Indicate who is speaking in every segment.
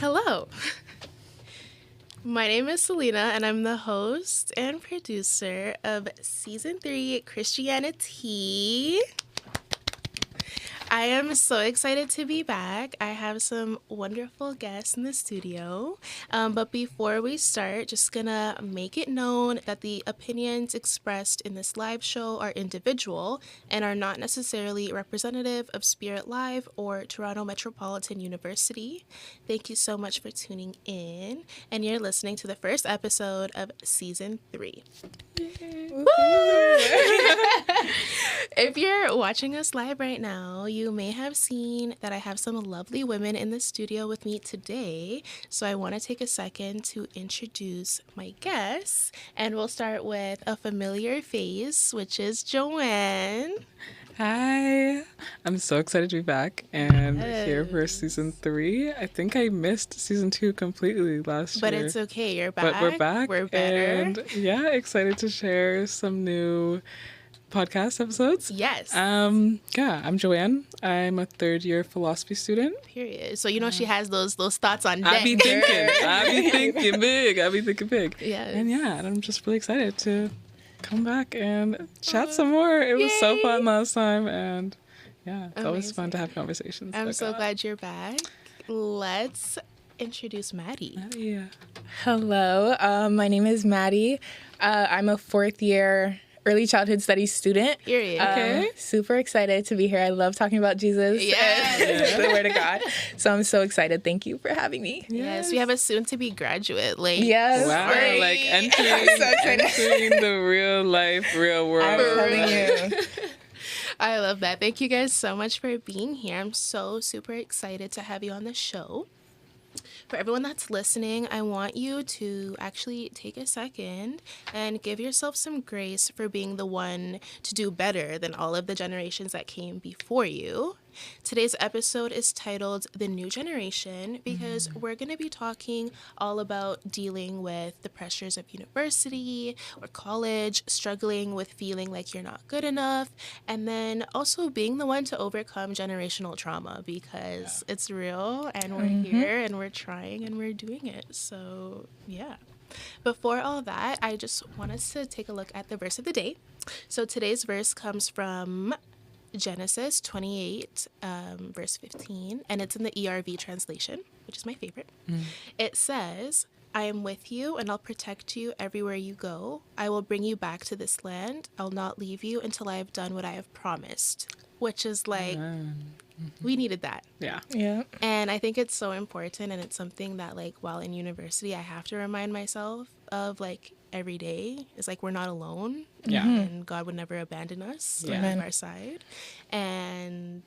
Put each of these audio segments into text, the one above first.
Speaker 1: Hello. My name is Selena, and I'm the host and producer of Season 3 ChristianiTEA. I am so excited to be back. I have some wonderful guests in the studio. But before we start, just gonna make it known that the opinions expressed in this live show are individual and are not necessarily representative of Spirit Live or Toronto Metropolitan University. Thank you so much for tuning in. And you're listening to the first episode of Season 3. If you're watching us live right now, you may have seen that I have some lovely women in the studio with me today. So I want to take a second to introduce my guests. And we'll start with a familiar face, which is Joanne.
Speaker 2: Hi. I'm so excited to be back and here for Season 3. I think I missed Season 2 completely last year.
Speaker 1: But it's okay. You're back.
Speaker 2: But we're back.
Speaker 1: We're better.
Speaker 2: And yeah, excited to share some new podcast episodes.
Speaker 1: Yes.
Speaker 2: I'm Joanne. I'm a third-year philosophy student.
Speaker 1: Period. So you know she has those thoughts on deck.
Speaker 2: I be thinking big.
Speaker 1: Yes.
Speaker 2: And yeah, I'm just really excited to come back and chat some more. It was so fun last time, and yeah, it's always fun to have conversations.
Speaker 1: I'm so glad you're back. Let's introduce Maddie.
Speaker 2: Yeah.
Speaker 3: Hello, my name is Maddie. I'm a fourth year early childhood studies student.
Speaker 1: Period.
Speaker 3: Okay. Super excited to be here. I love talking about Jesus and the Word of God. So I'm so excited. Thank you for having me.
Speaker 1: Yes, we have a soon-to-be graduate.
Speaker 3: Yes.
Speaker 2: Wow,
Speaker 3: right.
Speaker 2: like entering the real world.
Speaker 3: I'm telling you.
Speaker 1: I love that. Thank you guys so much for being here. I'm so super excited to have you on the show. For everyone that's listening, I want you to actually take a second and give yourself some grace for being the one to do better than all of the generations that came before you. Today's episode is titled The New Generation because we're going to be talking all about dealing with the pressures of university or college, struggling with feeling like you're not good enough, and then also being the one to overcome generational trauma because it's real and we're here and we're trying and we're doing it. So, yeah. Before all that, I just want us to take a look at the verse of the day. So today's verse comes from Genesis 28, verse 15, and it's in the ERV translation, which is my favorite. It says, I am with you, and I'll protect you everywhere you go. I will bring you back to this land. I'll not leave you until I have done what I have promised, which is like, we needed that.
Speaker 2: Yeah.
Speaker 3: Yeah.
Speaker 1: And I think it's so important, and it's something that, like, while in university, I have to remind myself of, like, every day. It's like we're not alone.
Speaker 2: Yeah.
Speaker 1: And God would never abandon us or leave our side. And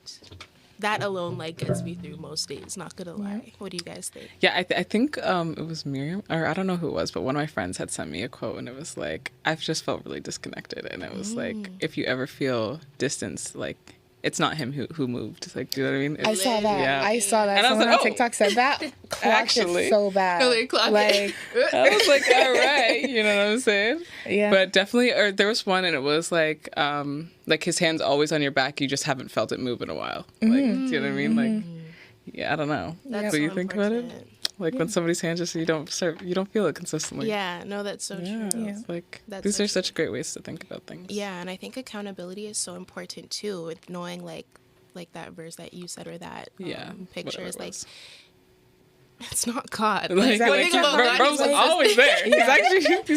Speaker 1: that alone, like, gets me through most days, not gonna lie. What do you guys think?
Speaker 2: Yeah, I think it was Miriam, or I don't know who it was, but one of my friends had sent me a quote, and it was like, I've just felt really disconnected. And it was like, if you ever feel distance, like, it's not him who moved. Like, do you know what I mean?
Speaker 3: I saw that.
Speaker 2: Yeah.
Speaker 3: I saw that.
Speaker 2: And I was
Speaker 3: Someone
Speaker 2: like,
Speaker 3: on TikTok said that. Clocked it so bad.
Speaker 1: Oh, they clocked
Speaker 3: like,
Speaker 2: I was like, all right, you know what I'm saying?
Speaker 3: Yeah.
Speaker 2: But definitely, or there was one, and it was like his hand's always on your back. You just haven't felt it move in a while. Like, do you know what I mean? Like, yeah, I don't know.
Speaker 1: That's
Speaker 2: So you
Speaker 1: so
Speaker 2: think about it?
Speaker 1: important.
Speaker 2: Like when somebody's hand just you don't feel it consistently.
Speaker 1: Yeah, no, that's so true.
Speaker 2: It's like
Speaker 1: That's
Speaker 2: these
Speaker 1: so
Speaker 2: are such great ways to think about things.
Speaker 1: Yeah, and I think accountability is so important too, with knowing like that verse that you said or that picture is like, it's not God.
Speaker 2: Like,
Speaker 1: one thing about God,
Speaker 2: bro's always there. He's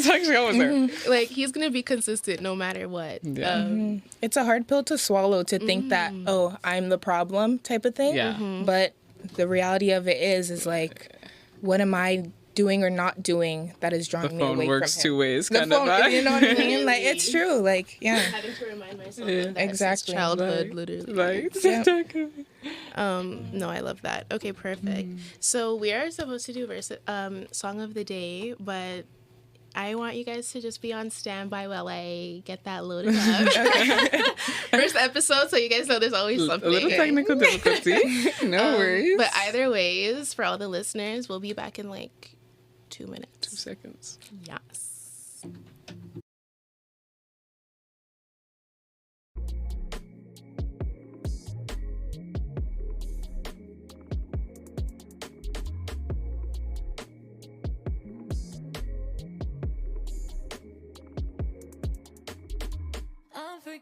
Speaker 2: actually always there.
Speaker 1: like he's gonna be consistent no matter what.
Speaker 2: Yeah.
Speaker 3: it's a hard pill to swallow to think that, oh, I'm the problem type of thing.
Speaker 2: Yeah.
Speaker 3: But the reality of it is like, what am I doing or not doing that is drawing
Speaker 2: The
Speaker 3: me
Speaker 2: phone
Speaker 3: away
Speaker 2: works
Speaker 3: from him?
Speaker 2: two ways,
Speaker 3: The
Speaker 2: kind
Speaker 3: phone,
Speaker 2: of.
Speaker 3: you know what I mean? Like, it's true. Like, yeah.
Speaker 1: Having to remind myself of that
Speaker 3: exactly.
Speaker 1: since childhood,
Speaker 2: Like,
Speaker 1: literally. No, I love that. Okay, perfect. So we are supposed to do song of the day, but I want you guys to just be on standby while I get that loaded up. First episode, so you guys know there's always something.
Speaker 2: A little technical difficulty. No worries.
Speaker 1: But either ways, for all the listeners, we'll be back in like 2 minutes.
Speaker 2: 2 seconds.
Speaker 1: Yes.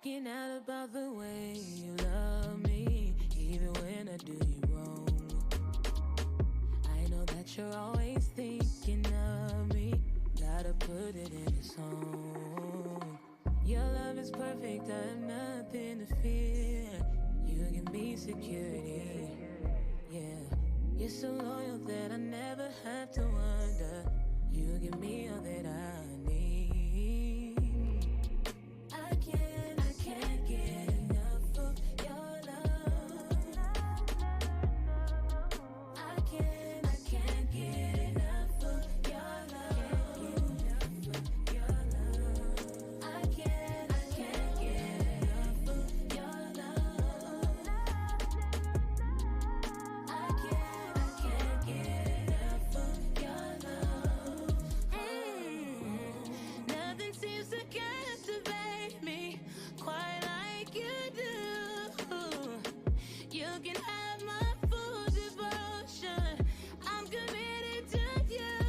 Speaker 4: working out about the way you love me, even when I do you wrong. I know that you're always thinking of me. Gotta put it in a song. Your love is perfect, I have nothing to fear. You give me security, yeah. You're so loyal that I never have to wonder. You give me all that I need. I can't get enough of your love. I can't get enough of your love. I can't get enough of your love. I can't get enough of your love. Nothing seems to captivate me quite like you do. You can have my full devotion. I'm committed to you.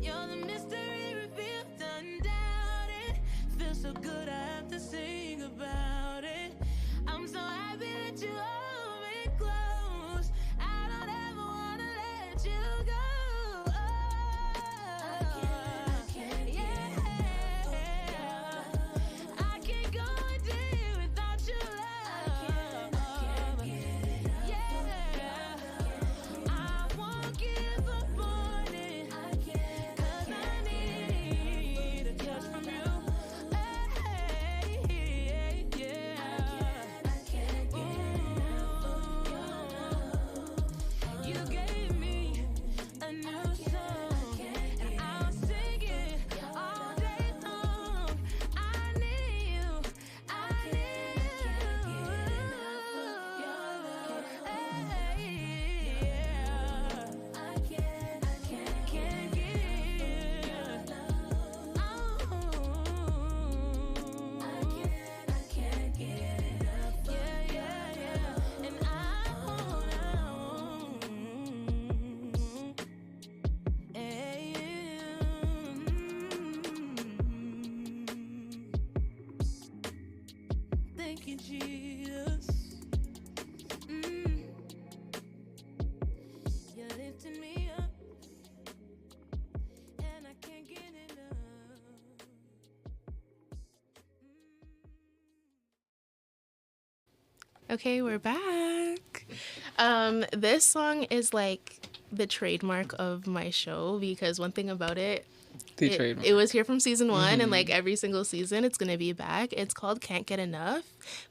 Speaker 4: You're the mystery revealed, undoubted. Feels so good I have to sing about it. I'm so happy that you hold me close. I don't ever wanna let you go. I can't go a day without your love. I won't give up on it, 'cause I need a touch from you. You gave me a new song, and I'll sing it all day long. I need you, I need you. I can't get enough. I can't get enough. Yeah. And I won't. Thank you, Jesus. You're lifting me up, and I can't get enough.
Speaker 1: Okay, we're back. This song is like the trademark of my show because one thing about it,
Speaker 2: Trademark.
Speaker 1: it was here from season 1 and like every single season it's gonna be back. It's called Can't Get Enough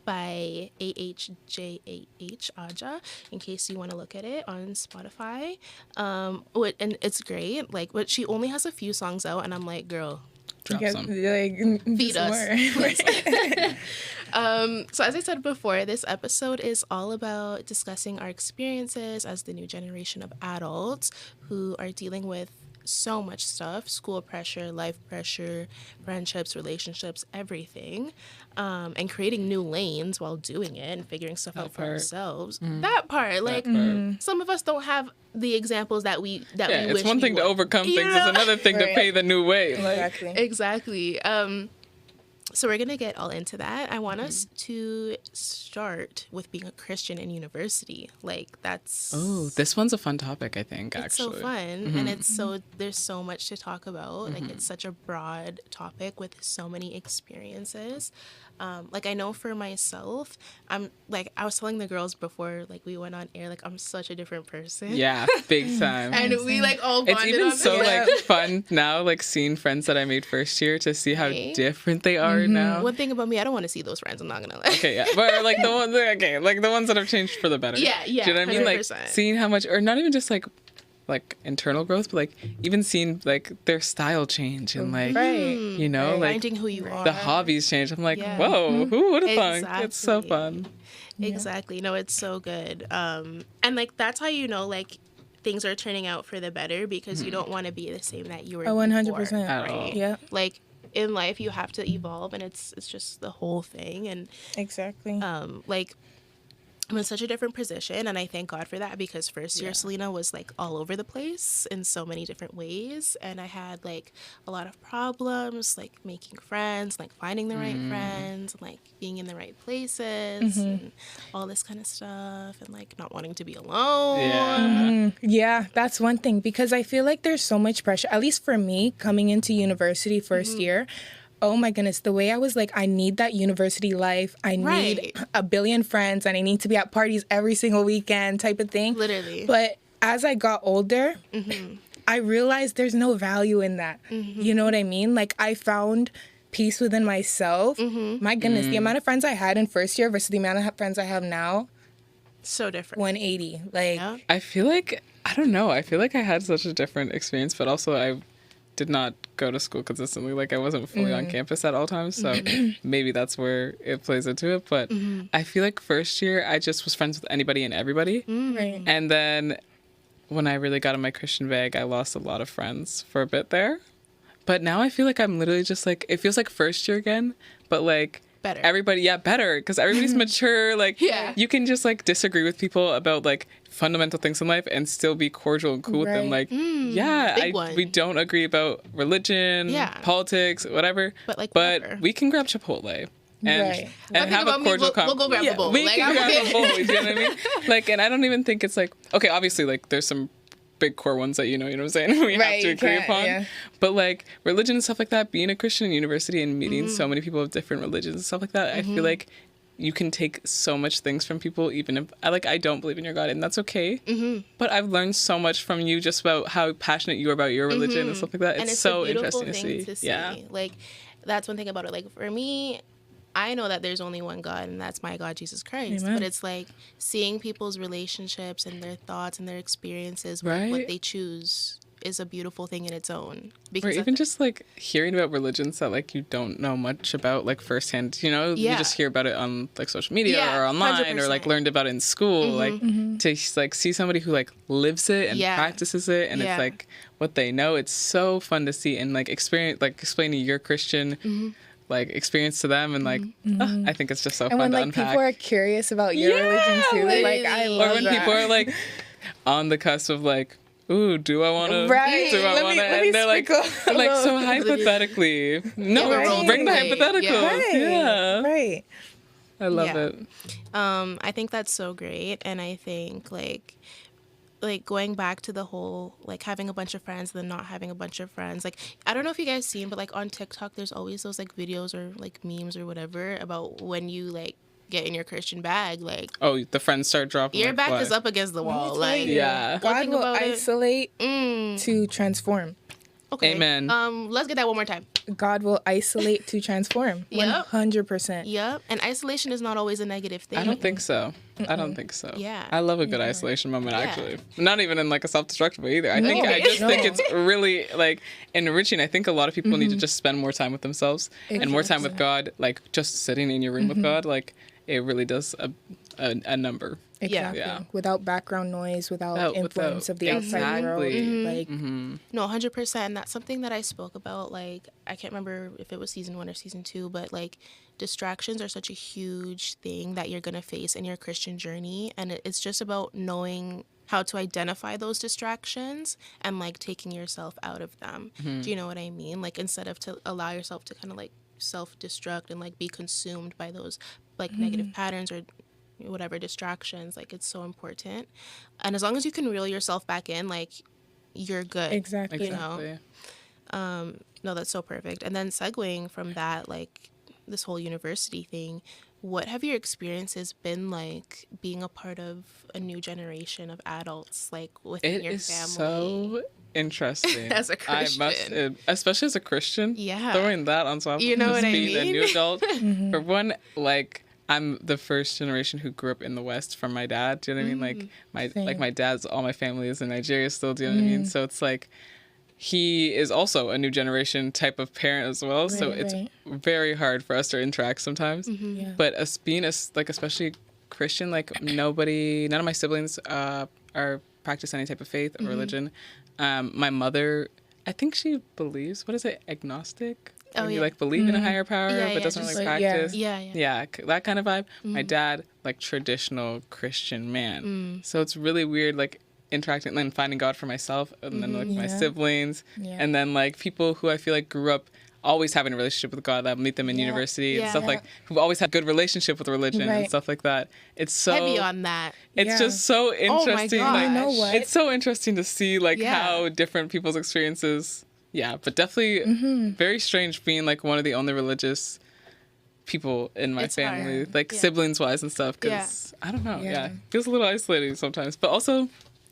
Speaker 1: by AHJAH Aja, in case you want to look at it on Spotify. And it's great. Like, but she only has a few songs out and I'm like, girl,
Speaker 2: Drop
Speaker 3: You
Speaker 2: some.
Speaker 3: guys, like,
Speaker 1: feed
Speaker 3: some
Speaker 1: us.
Speaker 3: more.
Speaker 1: So as I said before, this episode is all about discussing our experiences as the new generation of adults who are dealing with so much stuff: school pressure, life pressure, friendships, relationships, everything, and creating new lanes while doing it and figuring stuff out for ourselves. That part, like, some of us don't have the examples that we
Speaker 2: Yeah,
Speaker 1: we
Speaker 2: it's
Speaker 1: wish
Speaker 2: one
Speaker 1: we
Speaker 2: thing to
Speaker 1: would.
Speaker 2: overcome
Speaker 1: You
Speaker 2: things.
Speaker 1: know?
Speaker 2: It's another thing to
Speaker 3: Right.
Speaker 2: pay the new way.
Speaker 3: Exactly.
Speaker 1: So we're going to get all into that. I want us to start with being a Christian in university. Like, that's...
Speaker 2: Oh, this one's a fun topic, I think,
Speaker 1: It's
Speaker 2: actually.
Speaker 1: so fun, and there's so much to talk about. Like, it's such a broad topic with so many experiences. Like, I know for myself, I'm like, I was telling the girls before, like, we went on air, like, I'm such a different person.
Speaker 2: Yeah, big time.
Speaker 1: And we like all bonded
Speaker 2: It's even
Speaker 1: on
Speaker 2: so
Speaker 1: this.
Speaker 2: like fun now, like seeing friends that I made first year to see how
Speaker 1: Right?
Speaker 2: different they are now.
Speaker 1: One thing about me, I don't want to see those friends. I'm not gonna lie.
Speaker 2: Okay, yeah, but like the ones, like the ones that have changed for the better.
Speaker 1: Yeah,
Speaker 2: Do you know what I mean?
Speaker 1: 100%.
Speaker 2: Like seeing how much, or not even just like internal growth, but like even seeing like their style change and like
Speaker 3: Right.
Speaker 2: you know like
Speaker 1: Finding who you are.
Speaker 2: the hobbies change. I'm like,
Speaker 1: Yeah.
Speaker 2: whoa, who would have thought? It's so
Speaker 1: Exactly.
Speaker 2: fun.
Speaker 1: Exactly. No, it's so good. And like that's how you know like things are turning out for the better because you don't want to be the same that you were.
Speaker 3: 100%.
Speaker 1: before,
Speaker 2: At all.
Speaker 1: right?
Speaker 3: Yeah,
Speaker 1: Like in life, you have to evolve, and it's just the whole thing. And
Speaker 3: exactly.
Speaker 1: like I'm in such a different position, and I thank God for that, because first year Selena was like all over the place in so many different ways, and I had like a lot of problems, like making friends, like finding the right friends, and like being in the right places, and all this kind of stuff, and like not wanting to be alone.
Speaker 3: Yeah, that's one thing, because I feel like there's so much pressure, at least for me, coming into university first year. Oh my goodness, the way I was like, I need that university life. I need a billion friends, and I need to be at parties every single weekend type of thing.
Speaker 1: Literally.
Speaker 3: But as I got older, I realized there's no value in that. You know what I mean? Like, I found peace within myself. My goodness, the amount of friends I had in first year versus the amount of friends I have now,
Speaker 1: so different.
Speaker 3: 180. Like,
Speaker 2: I feel like, I don't know, I feel like I had such a different experience, but also I did not go to school consistently. Like, I wasn't fully on campus at all times, so maybe that's where it plays into it. But I feel like first year I just was friends with anybody and everybody.
Speaker 3: right.
Speaker 2: And then when I really got in my Christian bag, I lost a lot of friends for a bit there. But now I feel like I'm literally just like, it feels like first year again, but like
Speaker 1: Better.
Speaker 2: everybody, better, because everybody's mature. Like, you can just like disagree with people about like fundamental things in life and still be cordial and cool with them. Like,
Speaker 1: big one.
Speaker 2: we don't agree about religion, politics, whatever, but we can grab Chipotle and have a cordial
Speaker 1: we'll go grab a bowl.
Speaker 2: We
Speaker 1: like,
Speaker 2: can grab a bowl. You know what I mean? Like, and I don't even think it's like, okay, obviously, like there's some big core ones that you know what I'm saying, we have to agree upon. But like religion and stuff like that, being a Christian in university and meeting so many people of different religions and stuff like that, I feel like you can take so much things from people, even if I don't believe in your God, and that's okay. But I've learned so much from you just about how passionate you are about your religion and stuff like that.
Speaker 1: And
Speaker 2: it's so
Speaker 1: a beautiful
Speaker 2: interesting
Speaker 1: thing
Speaker 2: to see.
Speaker 1: Yeah, like that's one thing about it. Like for me, I know that there's only one God, and that's my God, Jesus Christ.
Speaker 3: Amen.
Speaker 1: But it's like seeing people's relationships and their thoughts and their experiences,
Speaker 2: Right.
Speaker 1: what they choose, is a beautiful thing in its own.
Speaker 2: Or
Speaker 1: Because
Speaker 2: even just like hearing about religions that like you don't know much about, like firsthand, you know, you just hear about it on like social media or online 100%. Or like learned about it in school. Like to like see somebody who like lives it and practices it, and it's like what they know. It's so fun to see and like experience, like explaining your Christian like experience to them, and like I think it's just so fun
Speaker 3: when
Speaker 2: to
Speaker 3: like
Speaker 2: unpack.
Speaker 3: people are curious about your religion too, like I love
Speaker 2: or when
Speaker 3: that.
Speaker 2: people are like on the cusp of like, ooh, do I want to?
Speaker 3: Right.
Speaker 2: Do I want to? And they're like, so hypothetically. No,
Speaker 1: Right.
Speaker 2: bring the hypothetical. Yeah.
Speaker 3: Right.
Speaker 2: I love it.
Speaker 1: I think that's so great, and I think like going back to the whole like having a bunch of friends and then not having a bunch of friends, like I don't know if you guys seen, but like on TikTok there's always those like videos or like memes or whatever about when you like get in your Christian bag, like
Speaker 2: the friends start dropping.
Speaker 1: your
Speaker 2: like,
Speaker 1: back
Speaker 2: what?
Speaker 1: is up against the wall, like
Speaker 2: Yeah.
Speaker 3: God
Speaker 1: think
Speaker 3: will
Speaker 1: about it.
Speaker 3: isolate to transform.
Speaker 1: Okay.
Speaker 2: Amen.
Speaker 1: Let's get that one more time.
Speaker 3: God will isolate to transform.
Speaker 1: Yep.
Speaker 3: 100%.
Speaker 1: Yep. And isolation is not always a negative thing.
Speaker 2: I don't think so. I don't think so.
Speaker 1: Yeah.
Speaker 2: I love a good isolation moment, actually. Not even in like a self-destructive way either. I just
Speaker 3: No.
Speaker 2: think it's really like enriching. I think a lot of people need to just spend more time with themselves and more time with God, like just sitting in your room with God. Like it really does a number.
Speaker 3: Exactly.
Speaker 2: Yeah.
Speaker 3: Without background noise, without influence of the outside world. Like,
Speaker 1: No, 100%. And that's something that I spoke about. Like, I can't remember if it was season 1 or season 2, but like distractions are such a huge thing that you're going to face in your Christian journey. And it's just about knowing how to identify those distractions and like taking yourself out of them. Do you know what I mean? Like instead of to allow yourself to kind of like self-destruct and like be consumed by those like negative patterns or whatever distractions, like it's so important. And as long as you can reel yourself back in, like you're good.
Speaker 3: exactly.
Speaker 1: You know? No, that's so perfect. And then segueing from that, like this whole university thing, what have your experiences been like being a part of a new generation of adults, like within your
Speaker 2: It is
Speaker 1: family?
Speaker 2: so interesting.
Speaker 1: As a Christian.
Speaker 2: Especially as a Christian.
Speaker 1: Yeah.
Speaker 2: Throwing that on top of
Speaker 1: You know
Speaker 2: just
Speaker 1: what I
Speaker 2: being a
Speaker 1: mean?
Speaker 2: new adult. For one, like I'm the first generation who grew up in the West from my dad. Do you know what I mean? Like my dad's, all my family is in Nigeria still. Do you know what I mean? So it's like he is also a new generation type of parent as well. So it's very hard for us to interact sometimes.
Speaker 3: Yeah.
Speaker 2: But us being like especially Christian, like none of my siblings are practice any type of faith or religion. My mother, I think she believes, what is it, agnostic? When you like believe in a higher power, but doesn't
Speaker 1: just
Speaker 2: really
Speaker 1: like,
Speaker 2: practice.
Speaker 1: Yeah.
Speaker 2: Yeah, that kind of vibe. My dad like traditional Christian man. So it's really weird, like interacting and finding God for myself, and then like my siblings, and then like people who I feel like grew up always having a relationship with God. I meet them in university and stuff like, who've always had good relationship with religion and stuff like that. It's so
Speaker 1: heavy on that.
Speaker 2: It's just so interesting.
Speaker 1: gosh.
Speaker 2: Like,
Speaker 3: You know what?
Speaker 2: it's so interesting to see like how different people's experiences. Yeah, but definitely very strange being like one of the only religious people in my family,
Speaker 1: hard.
Speaker 2: like siblings wise and stuff. Because I don't know. Yeah, it feels a little isolating sometimes. But also,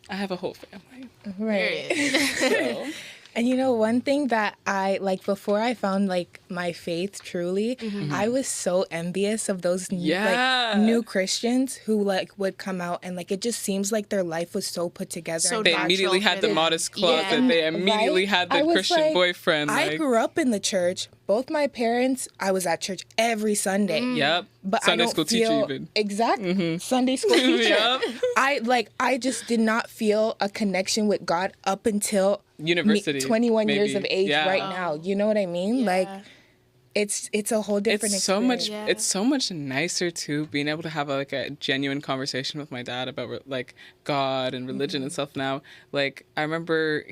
Speaker 2: I have a whole family.
Speaker 3: Right.
Speaker 2: So.
Speaker 3: And you know, one thing that I like before I found like my faith truly, I was so envious of those new Christians who like would come out and like it just seems like their life was so put together.
Speaker 1: So
Speaker 2: They immediately had the modest closet. They immediately had the Christian
Speaker 3: like,
Speaker 2: boyfriend.
Speaker 3: I grew up in the church. Both my parents, I was at church every Sunday.
Speaker 2: Yep.
Speaker 3: But
Speaker 2: Sunday
Speaker 3: I don't
Speaker 2: school
Speaker 3: feel,
Speaker 2: teacher even.
Speaker 3: Exactly. Sunday school teacher.
Speaker 2: Yep.
Speaker 3: I just did not feel a connection with God up until
Speaker 2: university.
Speaker 3: 21 years of age right
Speaker 1: Oh.
Speaker 3: now. You know what I mean? Like it's a whole different
Speaker 2: it's so
Speaker 3: experience.
Speaker 2: much it's so much nicer too being able to have like a genuine conversation with my dad about like God and religion and stuff. Now, like I remember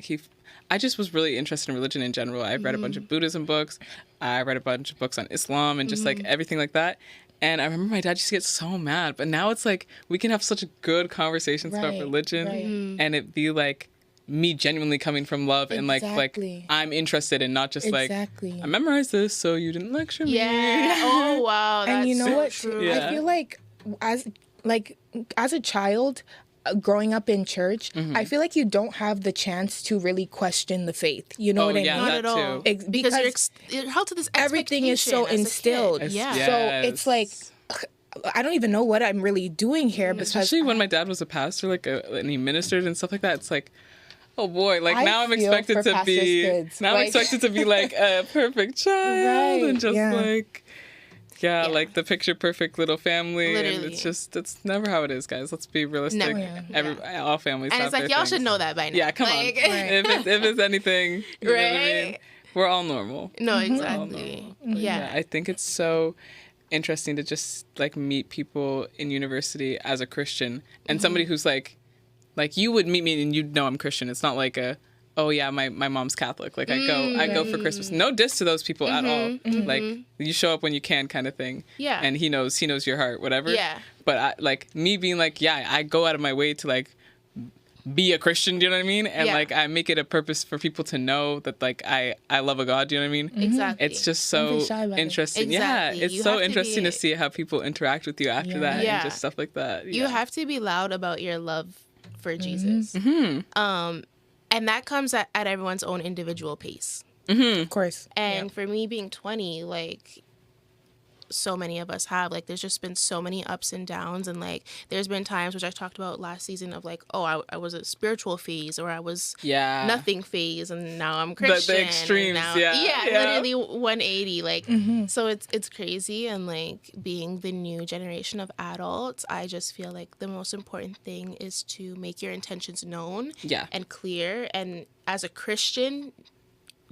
Speaker 2: I just was really interested in religion in general. I read a bunch of Buddhism books. I read a bunch of books on Islam and just like everything like that. And I remember my dad used to get so mad, but now it's like we can have such good conversations about religion and it be like me genuinely coming from love and like I'm interested in not just like I memorized this so you didn't lecture me.
Speaker 1: Yeah. Oh wow. That's
Speaker 3: And you know
Speaker 1: so
Speaker 3: what?
Speaker 1: true.
Speaker 3: I feel like as a child growing up in church, I feel like you don't have the chance to really question the faith. You know what I mean?
Speaker 1: Not at all. Because you're held to this
Speaker 3: everything is so
Speaker 1: expectation as a
Speaker 3: instilled.
Speaker 1: kid. Yeah.
Speaker 3: So it's like I don't even know what I'm really doing here. Because
Speaker 2: especially when my dad was a pastor, like and he ministered and stuff like that. It's like, oh boy, like now I'm expected to be I'm expected to be like a perfect child and just like like the picture perfect little famy.
Speaker 1: Literally.
Speaker 2: And it's never how it is, guys. Let's be realistic. All families
Speaker 1: and
Speaker 2: have
Speaker 1: it's like
Speaker 2: their
Speaker 1: y'all
Speaker 2: things.
Speaker 1: should know that by now.
Speaker 2: Yeah, come on. If it's anything, you know what I mean? We're all normal.
Speaker 1: No, exactly. Yeah.
Speaker 2: I think it's so interesting to just like meet people in university as a Christian and somebody who's like you would meet me and you'd know I'm Christian. It's not like oh yeah, my mom's Catholic. Like I go for Christmas. No diss to those people at all. Like you show up when you can kind of thing.
Speaker 1: Yeah.
Speaker 2: And he knows your heart, whatever.
Speaker 1: Yeah.
Speaker 2: But like me being like, I go out of my way to like be a Christian, do you know what I mean? And like I make it a purpose for people to know that like I love a God, do you know what I mean?
Speaker 1: Exactly.
Speaker 2: It's just so interesting.
Speaker 1: Exactly.
Speaker 2: Yeah, it's so interesting to see how people interact with you after that and just stuff like that.
Speaker 1: You have to be loud about your love for Jesus. And that comes at everyone's own individual pace.
Speaker 3: Of course.
Speaker 1: And for me being 20, like so many of us have, like there's just been so many ups and downs, and like there's been times which I talked about last season of like, oh, I was a spiritual phase or I was nothing phase and now I'm Christian.
Speaker 2: The extremes,
Speaker 1: literally 180. Like so it's crazy. And like being the new generation of adults, I just feel like the most important thing is to make your intentions known and clear. And as a Christian,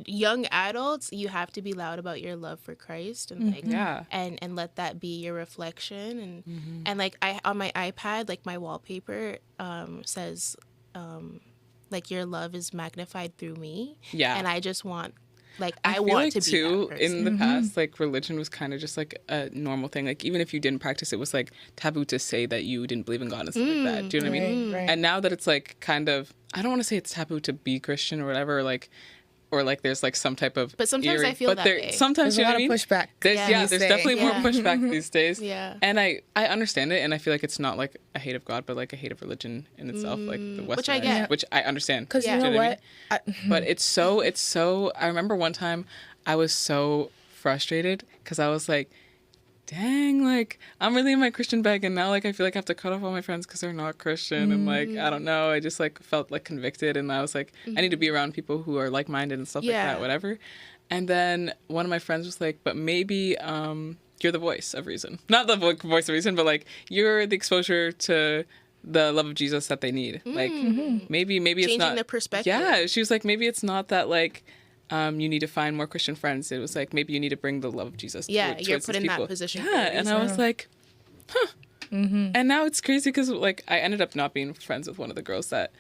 Speaker 1: young adults, you have to be loud about your love for Christ and like and let that be your reflection. And like I on my iPad, like my wallpaper says like your love is magnified through me. And I just want like I want to be
Speaker 2: too
Speaker 1: that person.
Speaker 2: in the past, like religion was kind of just like a normal thing. Like even if you didn't practice, it was like taboo to say that you didn't believe in God and stuff like that. Do you know what I mean?
Speaker 3: Right.
Speaker 2: And now that it's like kind of, I don't want to say it's taboo to be Christian or whatever, or like there's like some type of
Speaker 1: but sometimes I feel that way.
Speaker 2: Sometimes
Speaker 3: there's
Speaker 2: you
Speaker 3: a
Speaker 2: know
Speaker 3: lot
Speaker 2: what I mean?
Speaker 3: of pushback.
Speaker 2: There's definitely more pushback these days.
Speaker 1: And
Speaker 2: I understand it, and I feel like it's not like a hate of God, but like a hate of religion in itself, like the Western,
Speaker 1: which I get,
Speaker 2: which I understand.
Speaker 3: Because you know what?
Speaker 2: But it's so. I remember one time I was so frustrated because I was like, dang, like I'm really in my Christian bag, and now like I feel like I have to cut off all my friends because they're not Christian, and like I don't know, I just like felt like convicted, and I was like, I need to be around people who are like-minded and stuff like that, whatever. And then one of my friends was like, but maybe you're the voice of reason, not the voice of reason, but like you're the exposure to the love of Jesus that they need. Like maybe
Speaker 1: changing
Speaker 2: it's not
Speaker 1: the perspective.
Speaker 2: Yeah, she was like, maybe it's not that like. You need to find more Christian friends. It was like, maybe you need to bring the love of Jesus.
Speaker 1: Yeah,
Speaker 2: towards
Speaker 1: you're put
Speaker 2: these
Speaker 1: in
Speaker 2: people.
Speaker 1: that position.
Speaker 2: Yeah, and I was like, And now it's crazy because like I ended up not being friends with one of the girls that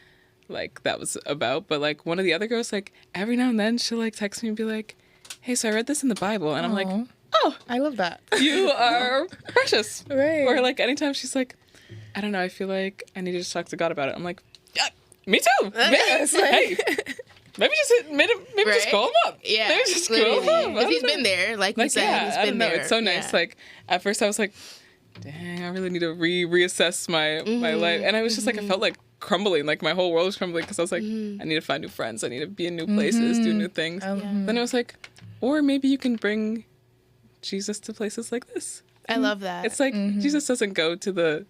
Speaker 2: like that was about, but like one of the other girls, like every now and then she'll like text me and be like, hey, so I read this in the Bible, and I'm like, oh,
Speaker 3: I love that.
Speaker 2: you are precious.
Speaker 3: Right.
Speaker 2: Or like anytime she's like, I don't know, I feel like I need to just talk to God about it. I'm like, yeah, me too.
Speaker 3: Yes, like-
Speaker 2: Hey, maybe just call him up.
Speaker 1: Yeah,
Speaker 2: Maybe just call him up.
Speaker 1: literally.
Speaker 2: I
Speaker 1: If
Speaker 2: don't
Speaker 1: he's
Speaker 2: know.
Speaker 1: been there, like you
Speaker 2: Like,
Speaker 1: said,
Speaker 2: yeah,
Speaker 1: he's
Speaker 2: I
Speaker 1: been
Speaker 2: don't know.
Speaker 1: there.
Speaker 2: It's so nice.
Speaker 1: Yeah.
Speaker 2: Like at first I was like, dang, I really need to reassess my life. And I was just like, I felt like crumbling. Like my whole world was crumbling because I was like, I need to find new friends. I need to be in new places, do new things. Then I was like, or maybe you can bring Jesus to places like this.
Speaker 1: I love that.
Speaker 2: It's like Jesus doesn't go to the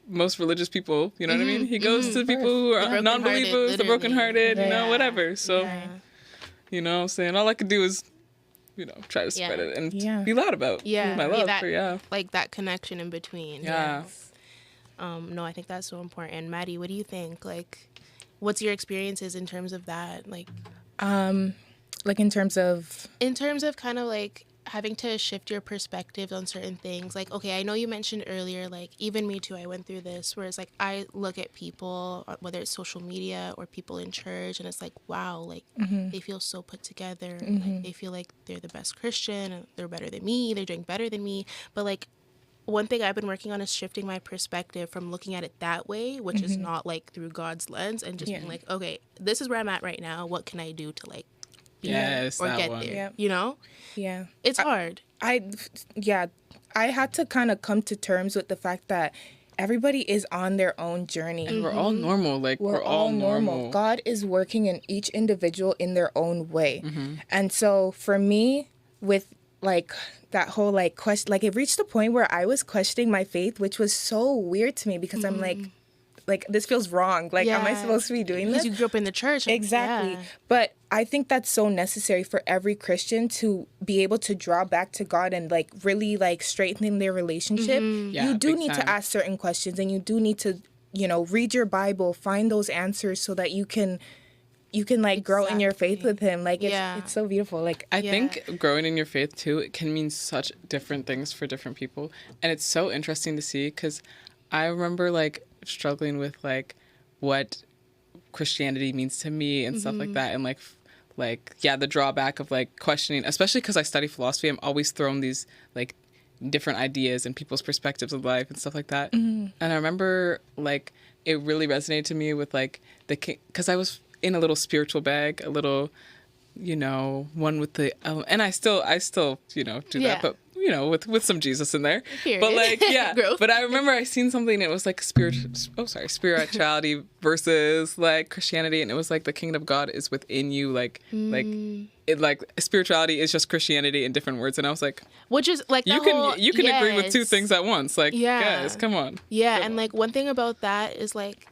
Speaker 2: most religious people, you know what I mean? He goes to the people who are
Speaker 1: brokenhearted,
Speaker 2: non-believers, the
Speaker 1: literally.
Speaker 2: brokenhearted, you know,
Speaker 1: Yeah.
Speaker 2: whatever. So,
Speaker 1: Yeah.
Speaker 2: you know what I'm saying? All I could do is, you know, try to spread
Speaker 1: Yeah.
Speaker 2: it and
Speaker 3: Yeah.
Speaker 2: be loud about my
Speaker 1: be
Speaker 2: love
Speaker 1: that,
Speaker 2: for,
Speaker 1: like that connection in between.
Speaker 2: Yeah.
Speaker 1: Yes. No, I think that's so important. Maddie, what do you think? Like, what's your experiences in terms of that? Like
Speaker 3: in terms of
Speaker 1: in terms of kind of like having to shift your perspective on certain things. Like, okay, I know you mentioned earlier, like even me too, I went through this, where it's like I look at people, whether it's social media or people in church, and it's like, wow, like they feel so put together. Like, they feel like they're the best Christian, and they're better than me, they're doing better than me. But like, one thing I've been working on is shifting my perspective from looking at it that way, which is not like through God's lens, and just being like, okay, this is where I'm at right now. What can I do to like be
Speaker 2: Yes,
Speaker 1: or
Speaker 2: that
Speaker 1: get
Speaker 2: one.
Speaker 1: there?
Speaker 3: Yep.
Speaker 1: You know,
Speaker 3: yeah.
Speaker 1: it's hard.
Speaker 3: I had to kind of come to terms with the fact that everybody is on their own journey.
Speaker 2: And we're all normal. Like,
Speaker 3: We're all normal. God is working in each individual in their own way. And so for me, with like that whole like question, like it reached a point where I was questioning my faith, which was so weird to me because I'm like this feels wrong. Like, am I supposed to be doing
Speaker 1: Because
Speaker 3: this?
Speaker 1: you grew up in the church.
Speaker 3: Exactly.
Speaker 1: Yeah.
Speaker 3: But I think that's so necessary for every Christian to be able to draw back to God and like really like strengthen their relationship.
Speaker 2: Yeah,
Speaker 3: You do
Speaker 2: big
Speaker 3: need to
Speaker 2: time.
Speaker 3: ask certain questions, and you do need to, you know, read your Bible, find those answers so that you can like grow in your faith with him. Like it's so beautiful. Like
Speaker 2: I think growing in your faith too, it can mean such different things for different people. And it's so interesting to see because I remember like struggling with like what Christianity means to me and stuff like that. And the drawback of like questioning, especially because I study philosophy, I'm always thrown these like different ideas and people's perspectives of life and stuff like that. And I remember like it really resonated to me with like because I was in a little spiritual bag, a little, you know, one with the and I still you know do that, but you know with some Jesus in there.
Speaker 1: Period.
Speaker 2: But like
Speaker 1: Growth.
Speaker 2: but I remember I seen something and it was like spirituality versus like Christianity, and it was like the kingdom of God is within you, like it like spirituality is just Christianity in different words, and I was like,
Speaker 1: Which is like
Speaker 2: you can agree with two things at once, like guys, come on.
Speaker 1: Yeah, and like one thing about that is like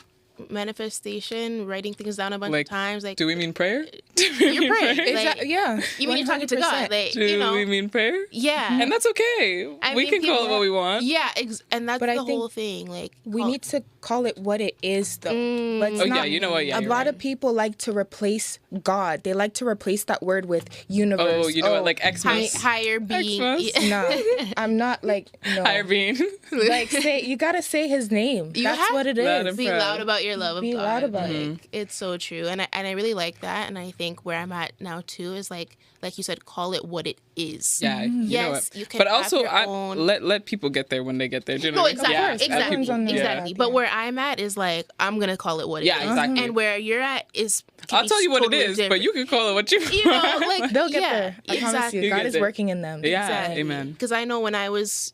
Speaker 1: manifestation, writing things down a bunch
Speaker 2: Like,
Speaker 1: of times. Like,
Speaker 2: do we mean prayer?
Speaker 1: you're praying. Like,
Speaker 3: yeah.
Speaker 1: you mean you're talking to God. Like,
Speaker 2: Do
Speaker 1: you know,
Speaker 2: we mean prayer?
Speaker 1: yeah.
Speaker 2: And that's okay.
Speaker 1: I
Speaker 2: We
Speaker 1: mean,
Speaker 2: can call it
Speaker 1: people-
Speaker 2: what we want.
Speaker 1: Yeah, and that's
Speaker 3: But I
Speaker 1: the
Speaker 3: think
Speaker 1: whole thing. Like,
Speaker 3: we need to call it what it is, though. Let's
Speaker 2: Oh, yeah,
Speaker 3: not-
Speaker 2: you know what? Yeah,
Speaker 3: a
Speaker 2: you're
Speaker 3: lot
Speaker 2: right.
Speaker 3: of people like to replace God. They like to replace that word with universe.
Speaker 2: Oh, you know what? Like Xmas.
Speaker 1: higher being.
Speaker 2: Xmas.
Speaker 3: No, I'm not like no.
Speaker 2: Higher being.
Speaker 3: Like you gotta say His name.
Speaker 1: You
Speaker 3: That's
Speaker 1: have
Speaker 3: what it
Speaker 2: Let
Speaker 3: is.
Speaker 2: him
Speaker 1: Be
Speaker 2: proud.
Speaker 1: loud about your love of
Speaker 3: Be
Speaker 1: God.
Speaker 3: loud about it.
Speaker 1: Like, it's so true, and I really like that. And I think where I'm at now too is like you said, call it what it is.
Speaker 2: Yeah, you know
Speaker 1: Yes,
Speaker 2: what?
Speaker 1: you can
Speaker 2: But
Speaker 1: have
Speaker 2: also,
Speaker 1: your own-
Speaker 2: let people get there when they get there. Do you know
Speaker 1: No,
Speaker 2: what I mean?
Speaker 1: exactly,
Speaker 2: Yeah, as
Speaker 1: exactly,
Speaker 2: people.
Speaker 3: on their
Speaker 1: exactly.
Speaker 3: path,
Speaker 1: But
Speaker 3: yeah.
Speaker 1: where I'm at is like I'm gonna call it what it is.
Speaker 2: Yeah, exactly.
Speaker 1: And where you're at is. can
Speaker 2: I'll
Speaker 1: be
Speaker 2: tell you what it
Speaker 1: totally
Speaker 2: is,
Speaker 1: different.
Speaker 2: but you can call it what you want.
Speaker 1: You know, like
Speaker 3: They'll get
Speaker 1: yeah,
Speaker 3: there. I promise
Speaker 1: exactly.
Speaker 3: you.
Speaker 2: You
Speaker 3: God
Speaker 2: get
Speaker 3: is
Speaker 2: there.
Speaker 3: working in them.
Speaker 2: Yeah, amen.
Speaker 1: Because I know when I was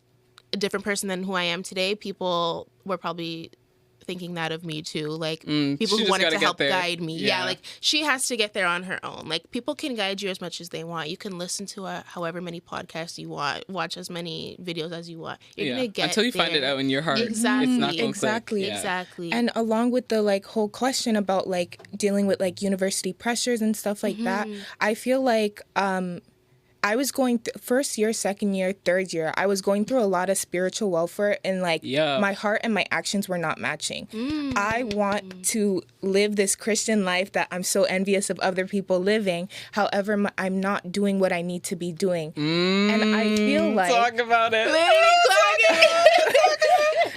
Speaker 1: a different person than who I am today, people were probably thinking that of me too. Like people
Speaker 2: she
Speaker 1: who
Speaker 2: just
Speaker 1: wanted
Speaker 2: gotta
Speaker 1: to
Speaker 2: get
Speaker 1: help
Speaker 2: there.
Speaker 1: guide me. Yeah.
Speaker 2: Yeah.
Speaker 1: Like she has to get there on her own. Like people can guide you as much as they want. You can listen to however many podcasts you want, watch as many videos as you want. You're gonna get
Speaker 2: Until you find it
Speaker 1: there.
Speaker 2: out in your heart.
Speaker 1: Exactly.
Speaker 2: It's not gonna
Speaker 3: Exactly.
Speaker 2: click. Yeah.
Speaker 1: Exactly.
Speaker 3: And along with the like whole question about like dealing with like university pressures and stuff like that, I feel like I was going first year, second year, third year, I was going through a lot of spiritual welfare, and like
Speaker 2: Yeah.
Speaker 3: my heart and my actions were not matching. I want to live this Christian life that I'm so envious of other people living. However, I'm not doing what I need to be doing. And I feel like
Speaker 2: Talk about it.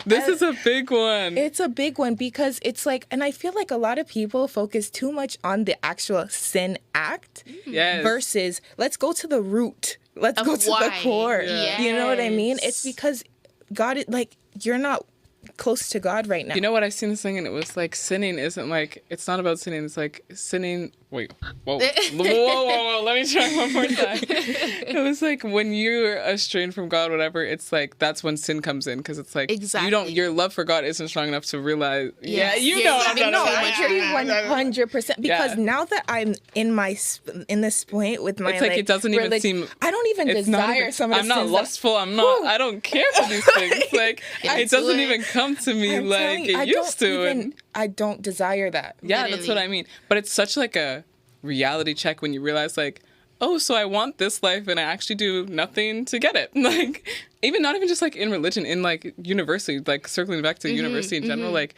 Speaker 2: This is a big one.
Speaker 3: It's a big one because it's like, and I feel like a lot of people focus too much on the actual sin act versus let's go to the root. Let's go to the core.
Speaker 1: Yeah.
Speaker 3: You know what I mean? It's because God, like, you're not close to God right now.
Speaker 2: You know what? I've seen this thing and it was like sinning isn't like, it's not about sinning. It's like sinning. Wait, whoa. Whoa. Let me try one more time. It was like when you're estranged from God, whatever, it's like that's when sin comes in because it's like your love for God isn't strong enough to realize.
Speaker 1: Yes.
Speaker 2: Yeah, you know what I'm talking about.
Speaker 3: I agree 100% because now that I'm in this point with my
Speaker 2: it's like it doesn't even seem.
Speaker 3: I don't even desire some of the
Speaker 2: I'm not
Speaker 3: sins
Speaker 2: lustful. I'm not. I don't care for these things. Like it doesn't even come to me like it used to. And
Speaker 3: I don't desire that.
Speaker 2: Yeah,
Speaker 1: Literally.
Speaker 2: that's what I mean. But it's such like a reality check when you realize like, oh, so I want this life and I actually do nothing to get it. Like even not even just like in religion, in like university, like circling back to university in general, like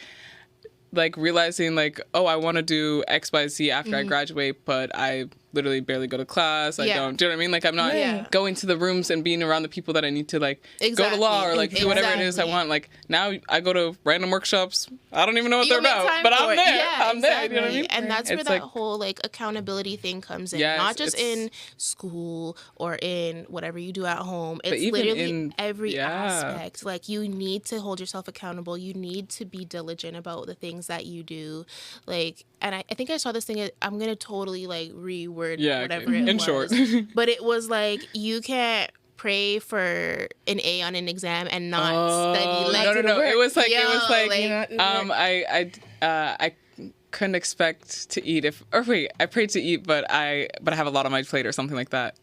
Speaker 2: realizing like, oh, I want to do X, Y, Z after I graduate, but I literally barely go to class. I don't. Do you know what I mean? Like I'm not going to the rooms and being around the people that I need to like go to law or like do whatever it is I want. Like now I go to random workshops. I don't even know what they're about, but I'm there. I'm there. You know what I mean?
Speaker 1: And that's where that whole like accountability thing comes in.
Speaker 2: Yes,
Speaker 1: not just in school or in whatever you do at home. It's literally in every aspect. Like you need to hold yourself accountable. You need to be diligent about the things that you do. Like, and I think I saw this thing. I'm gonna totally like reword whatever it was.
Speaker 2: In short.
Speaker 1: But it was like you can't pray for an A on an exam and not study. Like,
Speaker 2: No. It was like
Speaker 1: like,
Speaker 2: I couldn't expect to eat I prayed to eat, but I have a lot on my plate or something like that.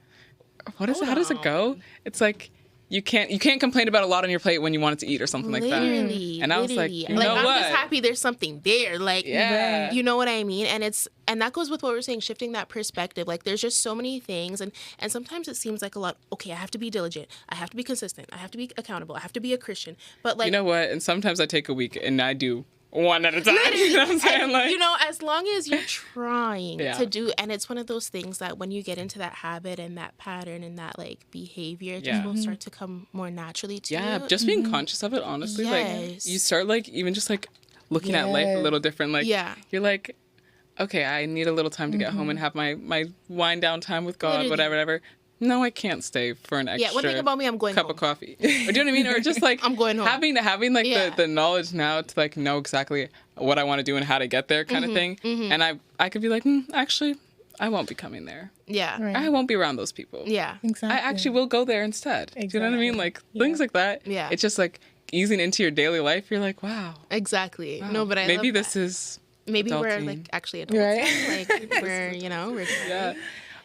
Speaker 2: What is it? How does it go? It's like you can't complain about a lot on your plate when you want it to eat or something like that. And I was like, you know
Speaker 1: I'm
Speaker 2: what?
Speaker 1: just happy there's something there. Like, you know what I mean? And that goes with what we're saying, shifting that perspective. Like, there's just so many things. And sometimes it seems like a lot, okay, I have to be diligent. I have to be consistent. I have to be accountable. I have to be a Christian. But like,
Speaker 2: you know what? And sometimes I take a week and I do one at a time. You know what I'm saying?
Speaker 1: And,
Speaker 2: like,
Speaker 1: you know, as long as you're trying to do, and it's one of those things that when you get into that habit and that pattern and that like behavior, it just will start to come more naturally to you.
Speaker 2: Yeah, just being conscious of it, honestly. Like you start like even just like looking at life a little different. Like you're like, okay, I need a little time to get home and have my wind down time with God, whatever. No, I can't stay for an extra
Speaker 1: one thing about me, I'm going
Speaker 2: cup
Speaker 1: home.
Speaker 2: of coffee. Or do you know what I mean? Or just like
Speaker 1: I'm going home.
Speaker 2: Having like the knowledge now to like know exactly what I want to do and how to get there kind of thing. And I could be like, actually, I won't be coming there.
Speaker 1: Yeah.
Speaker 3: Right.
Speaker 2: I won't be around those people.
Speaker 1: Yeah.
Speaker 3: Exactly.
Speaker 2: I actually will go there instead.
Speaker 3: Exactly.
Speaker 2: Do you know what I mean? Like things like that.
Speaker 1: Yeah.
Speaker 2: It's just like easing into your daily life. You're like, wow.
Speaker 1: Exactly.
Speaker 2: Wow.
Speaker 1: No, but I
Speaker 2: maybe
Speaker 1: love
Speaker 2: this
Speaker 1: that.
Speaker 2: is
Speaker 1: maybe we're
Speaker 2: adulting.
Speaker 1: like actually adults.
Speaker 3: Right.
Speaker 1: Like we're we're
Speaker 2: yeah.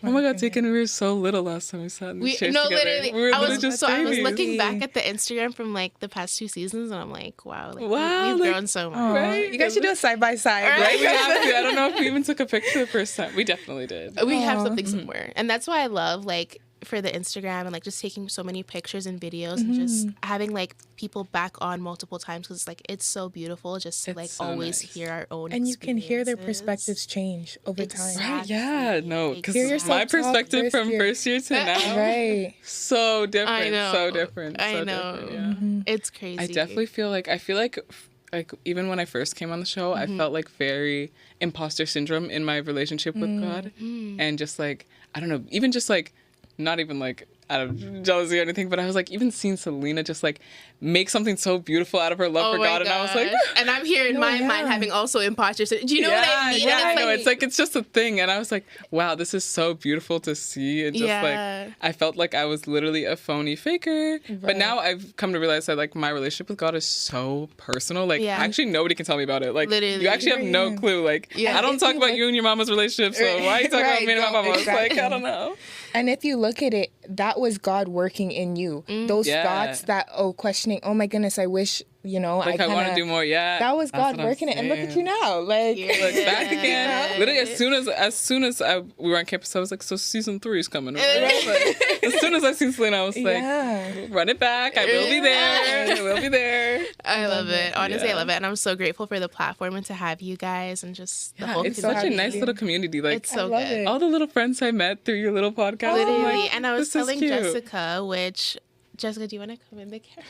Speaker 2: Oh my God, Taken, we were so little last time we sat in the chairs together.
Speaker 1: Literally.
Speaker 2: We were
Speaker 1: I was
Speaker 2: just
Speaker 1: I was
Speaker 2: babies.
Speaker 1: looking back at the Instagram from like the past 2 seasons, and I'm like, wow, like we've
Speaker 2: like,
Speaker 1: grown so much.
Speaker 2: Right?
Speaker 3: You guys should do a side by side.
Speaker 2: Right? We have to. I don't know if we even took a picture the first time. We definitely did.
Speaker 1: We have something somewhere, and that's why I love like for the Instagram and like just taking so many pictures and videos and just having like people back on multiple times because it's like it's so beautiful just to like
Speaker 2: so
Speaker 1: always
Speaker 2: nice.
Speaker 1: hear our own
Speaker 3: And you can hear their
Speaker 1: experiences.
Speaker 3: perspectives change over time.
Speaker 2: Right? Yeah. No, because
Speaker 3: Hear yourself
Speaker 2: my
Speaker 3: talk
Speaker 2: perspective from
Speaker 3: year.
Speaker 2: first year to now,
Speaker 3: Right.
Speaker 2: so different.
Speaker 1: I know.
Speaker 2: So different.
Speaker 1: I
Speaker 2: So
Speaker 1: know.
Speaker 2: different, yeah.
Speaker 1: It's crazy.
Speaker 2: I definitely feel like even when I first came on the show, I felt like very imposter syndrome in my relationship with God, and just like I don't know, even just like not even like out of jealousy or anything, but I was like even seeing Selena just like make something so beautiful out of her love for God, and I was like,
Speaker 1: and I'm here in my mind having also imposter syndrome. Do you know what I mean?
Speaker 2: Yeah, I
Speaker 1: And
Speaker 2: know. It's like it's just a thing, and I was like, wow, this is so beautiful to see, and just like I felt like I was literally a phony faker. But now I've come to realize that like my relationship with God is so personal. Like actually nobody can tell me about it. Like
Speaker 1: Literally.
Speaker 2: you actually have no clue. Like I don't talk about you and your mama's relationship, so why are you talking about me and my mama?
Speaker 3: Exactly.
Speaker 2: Like I don't know.
Speaker 3: And if you look at it, that was God working in you. Those thoughts that, questioning, oh my goodness, I wish,
Speaker 2: Like I want to do more. Yeah.
Speaker 3: That was God working it. And look at you now. Like,
Speaker 2: look back again. Literally, as soon as we were on campus, I was like, so season 3 is coming. Right? Like, as soon as I seen Selena, I was like, run it back. I will be there. I will be there.
Speaker 1: I love it. Honestly, I love it. And I'm so grateful for the platform and to have you guys and just the whole
Speaker 2: it's
Speaker 1: community.
Speaker 2: such a nice little community. Like
Speaker 1: It's so good.
Speaker 2: all the little friends I met through your little podcast.
Speaker 1: Literally.
Speaker 2: I'm like,
Speaker 1: and I was
Speaker 2: this is
Speaker 1: telling
Speaker 2: cute.
Speaker 1: Jessica, which Jessica, do you want to come in the camera?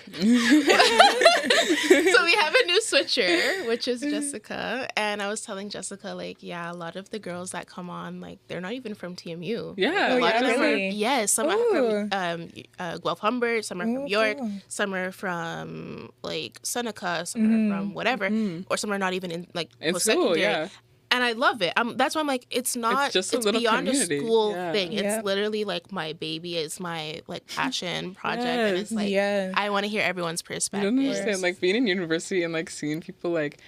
Speaker 1: So we have a new switcher, which is Jessica. And I was telling Jessica, like, yeah, a lot of the girls that come on, like, they're not even from TMU.
Speaker 2: Yeah.
Speaker 1: A lot of them
Speaker 3: really?
Speaker 1: are, yes, some are from Guelph Humber, some are from York,
Speaker 3: cool.
Speaker 1: some are from, like, Seneca, some are from whatever, or some are not even in, like,
Speaker 2: In
Speaker 1: post-secondary.
Speaker 2: school, yeah.
Speaker 1: And I love it. That's why I'm like, it's not,
Speaker 2: just a
Speaker 1: it's
Speaker 2: little
Speaker 1: beyond
Speaker 2: community.
Speaker 1: a school
Speaker 2: Yeah.
Speaker 1: thing. It's
Speaker 3: Yep.
Speaker 1: literally like my baby. It's my like passion project. And it's like,
Speaker 3: Yes.
Speaker 1: I want to hear everyone's
Speaker 2: You
Speaker 1: perspective.
Speaker 2: don't understand, like, being in university and, like, seeing people, like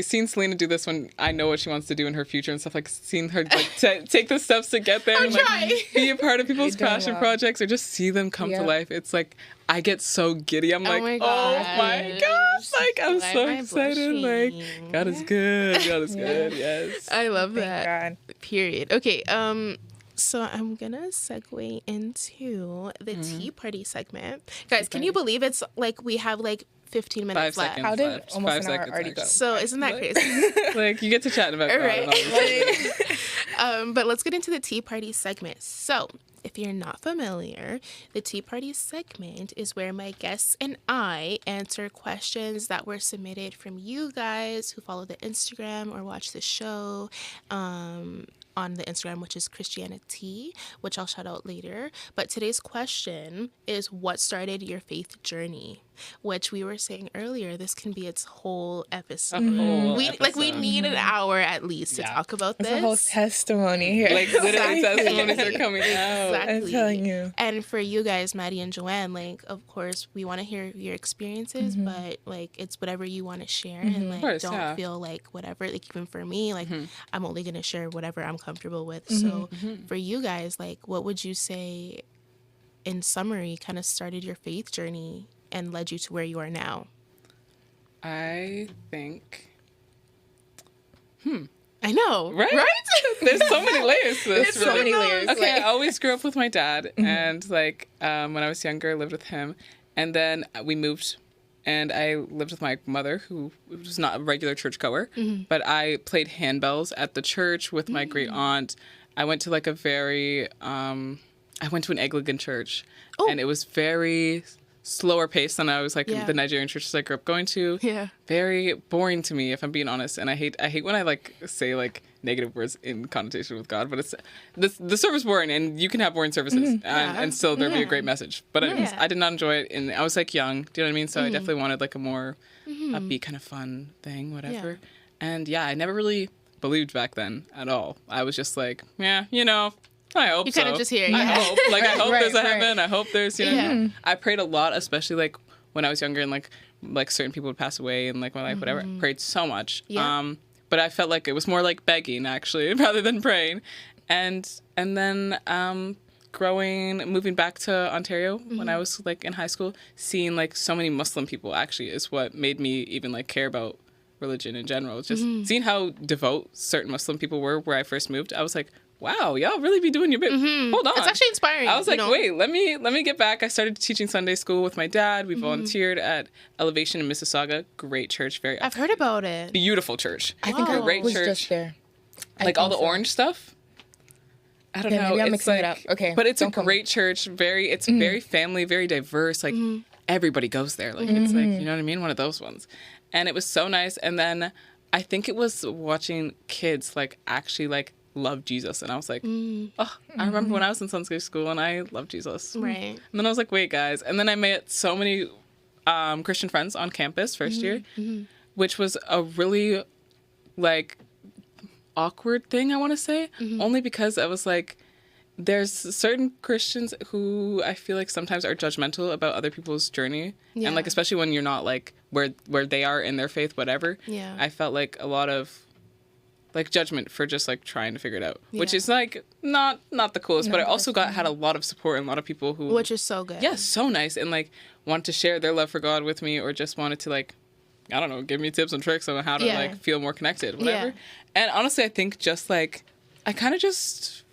Speaker 2: seeing Selena do this when I know what she wants to do in her future and stuff, like, seeing her, like, take the steps to get there and, like,
Speaker 1: trying.
Speaker 2: be a part of people's
Speaker 3: You're doing
Speaker 2: passion
Speaker 3: well.
Speaker 2: projects or just see them come to
Speaker 3: Yep.
Speaker 2: life. It's, like, I get so giddy. I'm like,
Speaker 1: my
Speaker 2: oh, my
Speaker 1: gosh.
Speaker 2: gosh. Like, I'm
Speaker 1: Why
Speaker 2: so
Speaker 1: am I
Speaker 2: excited. Like,
Speaker 1: blushing?
Speaker 2: God is good. God is good. Yes.
Speaker 1: I love
Speaker 3: Thank
Speaker 1: that.
Speaker 3: God.
Speaker 1: Period. Okay. So I'm gonna segue into the tea party segment. Guys, can you believe it's like we have like 15 minutes
Speaker 2: 5
Speaker 1: left?
Speaker 2: seconds
Speaker 3: How did
Speaker 2: left.
Speaker 3: almost
Speaker 2: 5
Speaker 3: an hour
Speaker 2: seconds
Speaker 3: already
Speaker 2: actually.
Speaker 3: go?
Speaker 1: So isn't that
Speaker 2: Like-
Speaker 1: crazy?
Speaker 2: Like, you get to chatting about
Speaker 1: All
Speaker 2: God
Speaker 1: right.
Speaker 2: and all this stuff.
Speaker 1: But let's get into the tea party segment. So, if you're not familiar, the tea party segment is where my guests and I answer questions that were submitted from you guys who follow the Instagram or watch the show. On the Instagram, which is ChristianiTEA, which I'll shout out later. But today's question is, what started your faith journey? Which we were saying earlier, this can be its whole episode.
Speaker 2: Whole
Speaker 1: We
Speaker 2: episode.
Speaker 1: need an hour at least to
Speaker 2: Yeah.
Speaker 1: talk about
Speaker 3: It's
Speaker 1: this.
Speaker 3: a whole testimony here.
Speaker 2: Like, literally,
Speaker 1: Exactly.
Speaker 2: testimonies are coming out.
Speaker 1: Exactly.
Speaker 3: I'm telling you.
Speaker 1: And for you guys, Maddie and Joanne, like, of course, we want to hear your experiences, but like, it's whatever you want to share, and like,
Speaker 2: course,
Speaker 1: don't
Speaker 2: yeah.
Speaker 1: feel like whatever. Like, even for me, like, I'm only gonna share whatever I'm comfortable with. So, for you guys, like, what would you say, in summary, kind of started your faith journey and led you to where you are now?
Speaker 2: I think...
Speaker 1: I know,
Speaker 2: Right? There's so many layers to this.
Speaker 1: It's so many layers.
Speaker 2: Okay, I always grew up with my dad, and like when I was younger, I lived with him, and then we moved, and I lived with my mother, who was not a regular churchgoer, but I played handbells at the church with my great aunt. I went to like a very, I went to an Anglican church, and it was very slower paced than I was like
Speaker 1: Yeah.
Speaker 2: the Nigerian churches I grew up going to.
Speaker 1: Yeah.
Speaker 2: Very boring to me, if I'm being honest. And I hate when I like say like negative words in connotation with God, but it's the service boring, and you can have boring services and still there'd be a great message. But anyways, I did not enjoy it, and I was like young. Do you know what I mean? So I definitely wanted like a more upbeat kind of fun thing, whatever. And yeah, I never really believed back then at all. I was just like, yeah, you know. I hope
Speaker 1: You
Speaker 2: so.
Speaker 1: kind of just hear,
Speaker 2: I
Speaker 1: yeah.
Speaker 2: hope. Like, I hope
Speaker 3: Right,
Speaker 2: there's a
Speaker 3: right.
Speaker 2: heaven. I hope there's, you know.
Speaker 1: Yeah.
Speaker 2: I prayed a lot, especially, like, when I was younger and, like certain people would pass away in, like, my life, whatever. I prayed so much.
Speaker 1: Yeah.
Speaker 2: But I felt like it was more like begging, actually, rather than praying. And then moving back to Ontario when I was, like, in high school, seeing, like, so many Muslim people, actually, is what made me even, like, care about religion in general. Just seeing how devout certain Muslim people were where I first moved, I was like, wow, y'all really be doing your bit. Hold on.
Speaker 1: It's actually inspiring.
Speaker 2: I was
Speaker 1: you
Speaker 2: like,
Speaker 1: know?
Speaker 2: wait, let me get back. I started teaching Sunday school with my dad. We volunteered at Elevation in Mississauga. Great church, very
Speaker 1: I've heard about it.
Speaker 2: beautiful church.
Speaker 3: I think I
Speaker 2: Great
Speaker 3: was
Speaker 2: church.
Speaker 3: just there. I
Speaker 2: Like all the
Speaker 3: think so.
Speaker 2: orange stuff. I don't
Speaker 3: Okay,
Speaker 2: know.
Speaker 3: maybe I'm
Speaker 2: It's
Speaker 3: mixing it
Speaker 2: like-
Speaker 3: up. Okay,
Speaker 2: But it's a
Speaker 3: don't come-
Speaker 2: great church. It's very family, very diverse. Like everybody goes there. Like it's like, you know what I mean? One of those ones. And it was so nice. And then I think it was watching kids like actually like love Jesus. And I was like, oh, I remember when I was in Sunday school and I loved Jesus.
Speaker 1: Right.
Speaker 2: And then I was like, wait, guys. And then I met so many Christian friends on campus first year, which was a really like awkward thing, I want to say, only because I was like, there's certain Christians who I feel like sometimes are judgmental about other people's journey.
Speaker 1: Yeah.
Speaker 2: And like, especially when you're not like where they are in their faith, whatever.
Speaker 1: Yeah.
Speaker 2: I felt like a lot of like judgment for just like trying to figure it out, which
Speaker 1: Yeah.
Speaker 2: is like not the coolest, but I also had a lot of support and a lot of people who
Speaker 1: Which is so good.
Speaker 2: yeah, so nice, and like wanted to share their love for God with me, or just wanted to like, I don't know, give me tips and tricks on how to
Speaker 1: Yeah.
Speaker 2: like feel more connected, whatever.
Speaker 1: Yeah.
Speaker 2: And honestly, I think just like I kind of just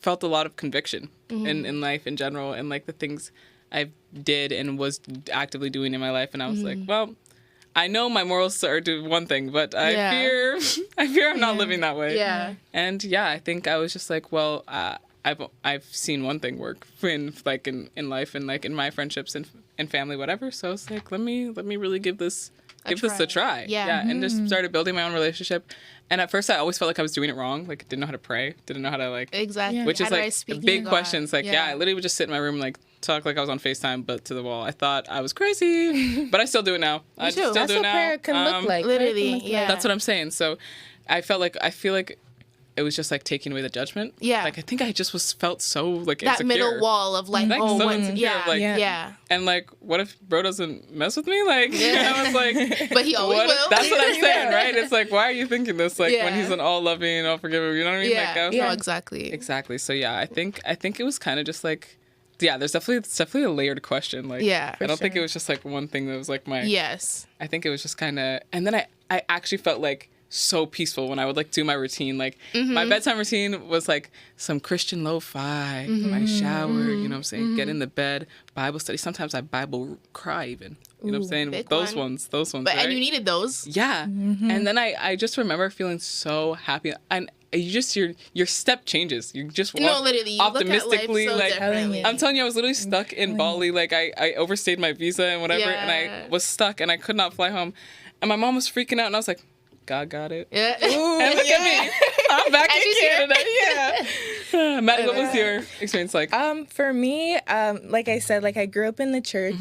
Speaker 2: felt a lot of conviction in life in general, and like the things I did and was actively doing in my life, and I was like, well, I know my morals are do one thing, but I
Speaker 1: Yeah.
Speaker 2: fear I'm not living that way.
Speaker 1: Yeah.
Speaker 2: And yeah, I think I was just like, well, I've seen one thing work in life and like in my friendships and family, whatever. So I was like, let me really give this a try.
Speaker 1: Yeah.
Speaker 2: And just started building my own relationship. And at first I always felt like I was doing it wrong. Like didn't know how to pray, didn't know how to like
Speaker 1: Exactly.
Speaker 2: which
Speaker 1: How
Speaker 2: is
Speaker 1: do I
Speaker 2: like
Speaker 1: speak
Speaker 2: big
Speaker 1: to God?
Speaker 2: questions. Like I literally would just sit in my room and like talk like I was on FaceTime but to the wall. I thought I was crazy, but I still do it now. I
Speaker 1: too.
Speaker 2: still
Speaker 3: That's
Speaker 2: do it
Speaker 3: what
Speaker 2: now.
Speaker 3: prayer can look like.
Speaker 1: Literally,
Speaker 3: Prayer can look
Speaker 1: yeah.
Speaker 3: like-
Speaker 2: That's what I'm saying. So I feel like it was just like taking away the judgment.
Speaker 1: Yeah.
Speaker 2: Like I think I just felt so like
Speaker 1: that
Speaker 2: insecure.
Speaker 1: middle wall of like,
Speaker 2: Like,
Speaker 1: oh,
Speaker 2: so
Speaker 1: what's,
Speaker 2: insecure,
Speaker 1: yeah,
Speaker 2: like-
Speaker 1: yeah.
Speaker 2: And like, what if bro doesn't mess with me? Like, I was like,
Speaker 1: But he always
Speaker 2: what
Speaker 1: will.
Speaker 2: that's what I'm saying, right? It's like, why are you thinking this? Like when
Speaker 1: Yeah.
Speaker 2: he's an all loving, all forgiving, you know what I mean? Like, I was
Speaker 1: No,
Speaker 2: like,
Speaker 1: exactly.
Speaker 2: exactly. So yeah, I think it was kind of just like, yeah, it's definitely a layered question. Like,
Speaker 1: Yeah,
Speaker 2: I don't think
Speaker 3: sure.
Speaker 2: it was just like one thing that was like my.
Speaker 1: Yes.
Speaker 2: I think it was just kind of, and then I actually felt like so peaceful when I would like do my routine. Like my bedtime routine was like some Christian lo-fi, my shower, you know what I'm saying? Get in the bed, Bible study. Sometimes I Bible cry even. You know what I'm saying?
Speaker 1: big
Speaker 2: Those
Speaker 1: one.
Speaker 2: ones.
Speaker 1: But
Speaker 2: right?
Speaker 1: and you needed those.
Speaker 2: Yeah. And then I just remember feeling so happy. And you just, your step changes. You just walk
Speaker 1: No, literally, you
Speaker 2: optimistically.
Speaker 1: look at life so
Speaker 2: like,
Speaker 1: differently.
Speaker 2: I'm telling you, I was literally stuck in Bali. Like I overstayed my visa and whatever. And
Speaker 1: Yeah.
Speaker 2: I was stuck and I could not fly home. And my mom was freaking out. And I was like, God got it.
Speaker 1: Yeah.
Speaker 2: And look at me. I'm back in
Speaker 1: she's here.
Speaker 2: Canada. Yeah. Maddie, what was your experience like?
Speaker 3: For me, like I said, like I grew up in the church.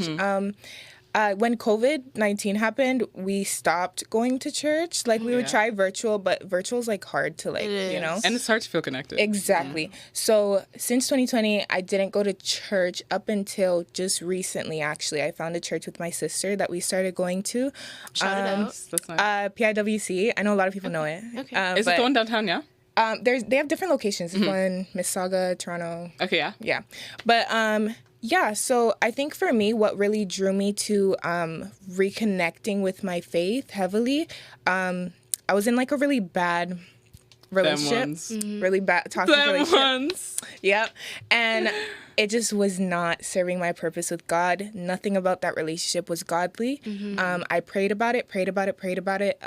Speaker 3: When COVID-19 happened, we stopped going to church. Like we would try virtual, but virtual's like hard to like,
Speaker 1: It
Speaker 3: you know.
Speaker 1: is.
Speaker 2: And it's hard to feel connected.
Speaker 3: Exactly. So since 2020, I didn't go to church up until just recently. Actually, I found a church with my sister that we started going to.
Speaker 1: Shout it out.
Speaker 2: That's nice.
Speaker 3: PIWC. I know a lot of people know it.
Speaker 1: Okay.
Speaker 2: Is it the one downtown, yeah?
Speaker 3: They have different locations. There's one in Mississauga, Toronto.
Speaker 2: Okay, yeah.
Speaker 3: Yeah. But yeah, so I think for me, what really drew me to reconnecting with my faith heavily, I was in like a really bad relationship.
Speaker 2: ones.
Speaker 3: Really bad toxic
Speaker 2: Them
Speaker 3: relationship.
Speaker 2: ones.
Speaker 3: Yep. And it just was not serving my purpose with God. Nothing about that relationship was godly. I prayed about it.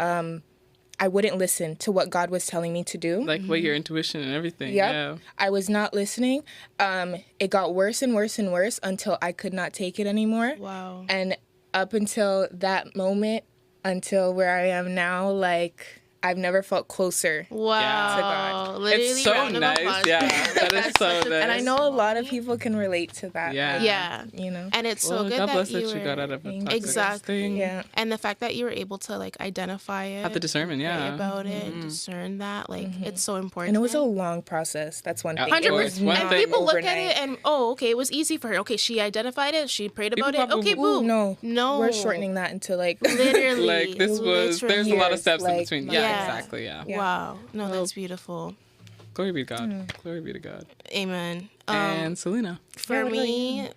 Speaker 3: I wouldn't listen to what God was telling me to do.
Speaker 2: Like what your intuition and everything.
Speaker 3: Yep.
Speaker 2: Yeah.
Speaker 3: I was not listening. It got worse and worse and worse until I could not take it anymore.
Speaker 1: Wow.
Speaker 3: And up until that moment, until where I am now, like I've never felt closer.
Speaker 1: Wow.
Speaker 3: To God.
Speaker 1: Literally,
Speaker 2: It's so
Speaker 1: round of
Speaker 2: nice.
Speaker 1: applause.
Speaker 2: Yeah. That is so
Speaker 1: such a-
Speaker 2: nice.
Speaker 3: And I know a lot of people can relate to that.
Speaker 2: Yeah.
Speaker 3: like,
Speaker 1: Yeah.
Speaker 3: You know.
Speaker 1: And it's so
Speaker 2: Well,
Speaker 1: good
Speaker 2: God
Speaker 1: that
Speaker 2: bless
Speaker 1: you
Speaker 2: that you got
Speaker 1: were-
Speaker 2: out of a toxic
Speaker 1: Exactly.
Speaker 2: thing.
Speaker 3: Yeah.
Speaker 1: And the fact that you were able to like identify it,
Speaker 2: Have the discernment,
Speaker 1: pray
Speaker 2: yeah.
Speaker 1: about it, discern that, like it's so important.
Speaker 3: And it was a long process. That's one thing.
Speaker 1: 100%.
Speaker 3: It was
Speaker 2: One
Speaker 1: And
Speaker 2: thing-
Speaker 1: people look at
Speaker 3: overnight.
Speaker 1: it and okay, it was easy for her. Okay, she identified it, she prayed about
Speaker 2: People
Speaker 1: it. Okay,
Speaker 2: probably-
Speaker 1: boom.
Speaker 3: No. We're shortening that into like
Speaker 1: Literally.
Speaker 2: Like this was, there's a lot of
Speaker 3: years,
Speaker 2: steps in
Speaker 3: like,
Speaker 2: between.
Speaker 1: yeah.
Speaker 2: Yeah, exactly. Yeah.
Speaker 1: Wow. No, that's beautiful.
Speaker 2: Glory be to God. Glory be to God.
Speaker 1: Amen.
Speaker 2: And Selena.
Speaker 1: For
Speaker 3: what about
Speaker 1: me,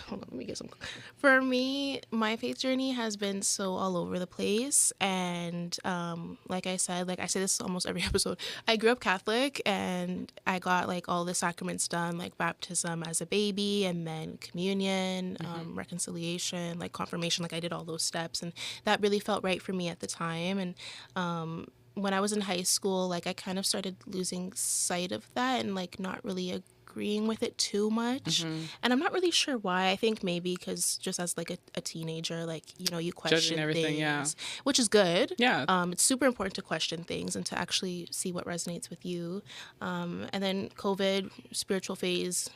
Speaker 1: hold on, let me get some. For me, my faith journey has been so all over the place, and like I said, like I say this almost every episode. I grew up Catholic, and I got like all the sacraments done, like baptism as a baby, and then communion, reconciliation, like confirmation. Like I did all those steps, and that really felt right for me at the time. And when I was in high school, like I kind of started losing sight of that, and like not really agreeing with it too much. And I'm not really sure why. I think maybe because just as like a teenager, like, you know, you question
Speaker 2: everything,
Speaker 1: things,
Speaker 2: yeah.
Speaker 1: which is good.
Speaker 2: Yeah.
Speaker 1: It's super important to question things and to actually see what resonates with you. And then COVID, spiritual phase,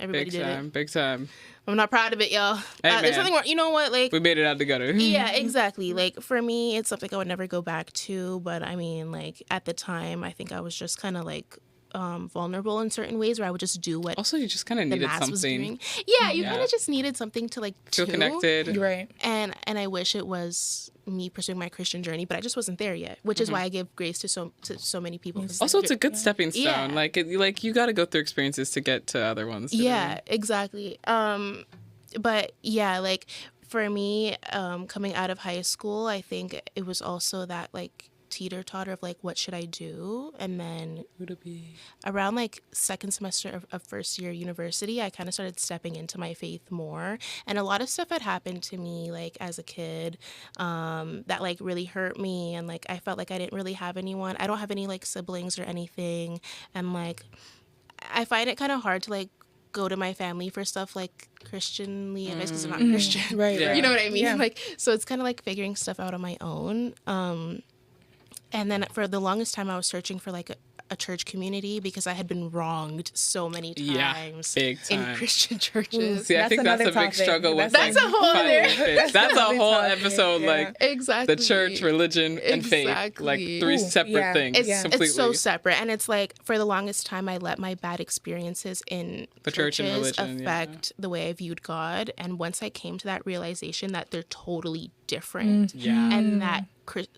Speaker 1: everybody
Speaker 2: Big
Speaker 1: did
Speaker 2: time.
Speaker 1: it.
Speaker 2: Big time.
Speaker 1: I'm not proud of it, y'all.
Speaker 2: Hey,
Speaker 1: There's
Speaker 2: man.
Speaker 1: something wrong. You know what? Like,
Speaker 2: We made it out together.
Speaker 1: yeah, exactly. Like for me, it's something I would never go back to. But I mean, like at the time, I think I was just kind of like vulnerable in certain ways where I would just do what
Speaker 2: Also, you just kind of
Speaker 1: the
Speaker 2: needed
Speaker 1: mass was
Speaker 2: something.
Speaker 1: doing. Yeah, you
Speaker 2: Yeah.
Speaker 1: kind of just needed something to like
Speaker 2: Feel
Speaker 1: to.
Speaker 2: connected.
Speaker 3: right.
Speaker 1: And I wish it was me pursuing my Christian journey, but I just wasn't there yet. Which is why I give grace to so many people. 'Cause,
Speaker 2: Also,
Speaker 1: like,
Speaker 2: it's a good stepping stone.
Speaker 1: Yeah.
Speaker 2: Like, you got to go through experiences to get to other ones.
Speaker 1: yeah, exactly. But yeah, like for me, coming out of high school, I think it was also that like teeter-totter of like what should I do, and then
Speaker 2: Would it be?
Speaker 1: around like second semester of first year university, I kind of started stepping into my faith more, and a lot of stuff had happened to me like as a kid that like really hurt me, and like I felt like I didn't really have anyone. I don't have any like siblings or anything, and like I find it kind of hard to like go to my family for stuff like Christianly advice because I'm not Christian.
Speaker 3: Right,
Speaker 2: Yeah.
Speaker 3: right.
Speaker 1: You know what I mean?
Speaker 3: Yeah.
Speaker 1: Like, so it's kind of like figuring stuff out on my own. And then for the longest time, I was searching for like a church community because I had been wronged so many times
Speaker 2: big
Speaker 1: in
Speaker 2: time.
Speaker 1: Christian churches.
Speaker 2: See, I think that's a
Speaker 3: another
Speaker 2: big
Speaker 3: topic.
Speaker 2: struggle with
Speaker 1: That's
Speaker 2: like,
Speaker 1: a whole
Speaker 2: finding
Speaker 1: other-
Speaker 2: faith. That's a
Speaker 3: another
Speaker 2: whole
Speaker 3: topic,
Speaker 2: episode,
Speaker 3: yeah.
Speaker 2: like
Speaker 1: Exactly.
Speaker 2: the church, religion, and faith, like
Speaker 1: Exactly.
Speaker 2: three
Speaker 3: Ooh,
Speaker 2: separate
Speaker 3: yeah.
Speaker 2: things.
Speaker 1: It's,
Speaker 2: completely.
Speaker 1: it's so separate, and it's like for the longest time I let my bad experiences in
Speaker 2: The church and
Speaker 1: churches
Speaker 2: religion, yeah.
Speaker 1: affect the way I viewed God. And once I came to that realization that they're totally different,
Speaker 2: Yeah.
Speaker 1: and that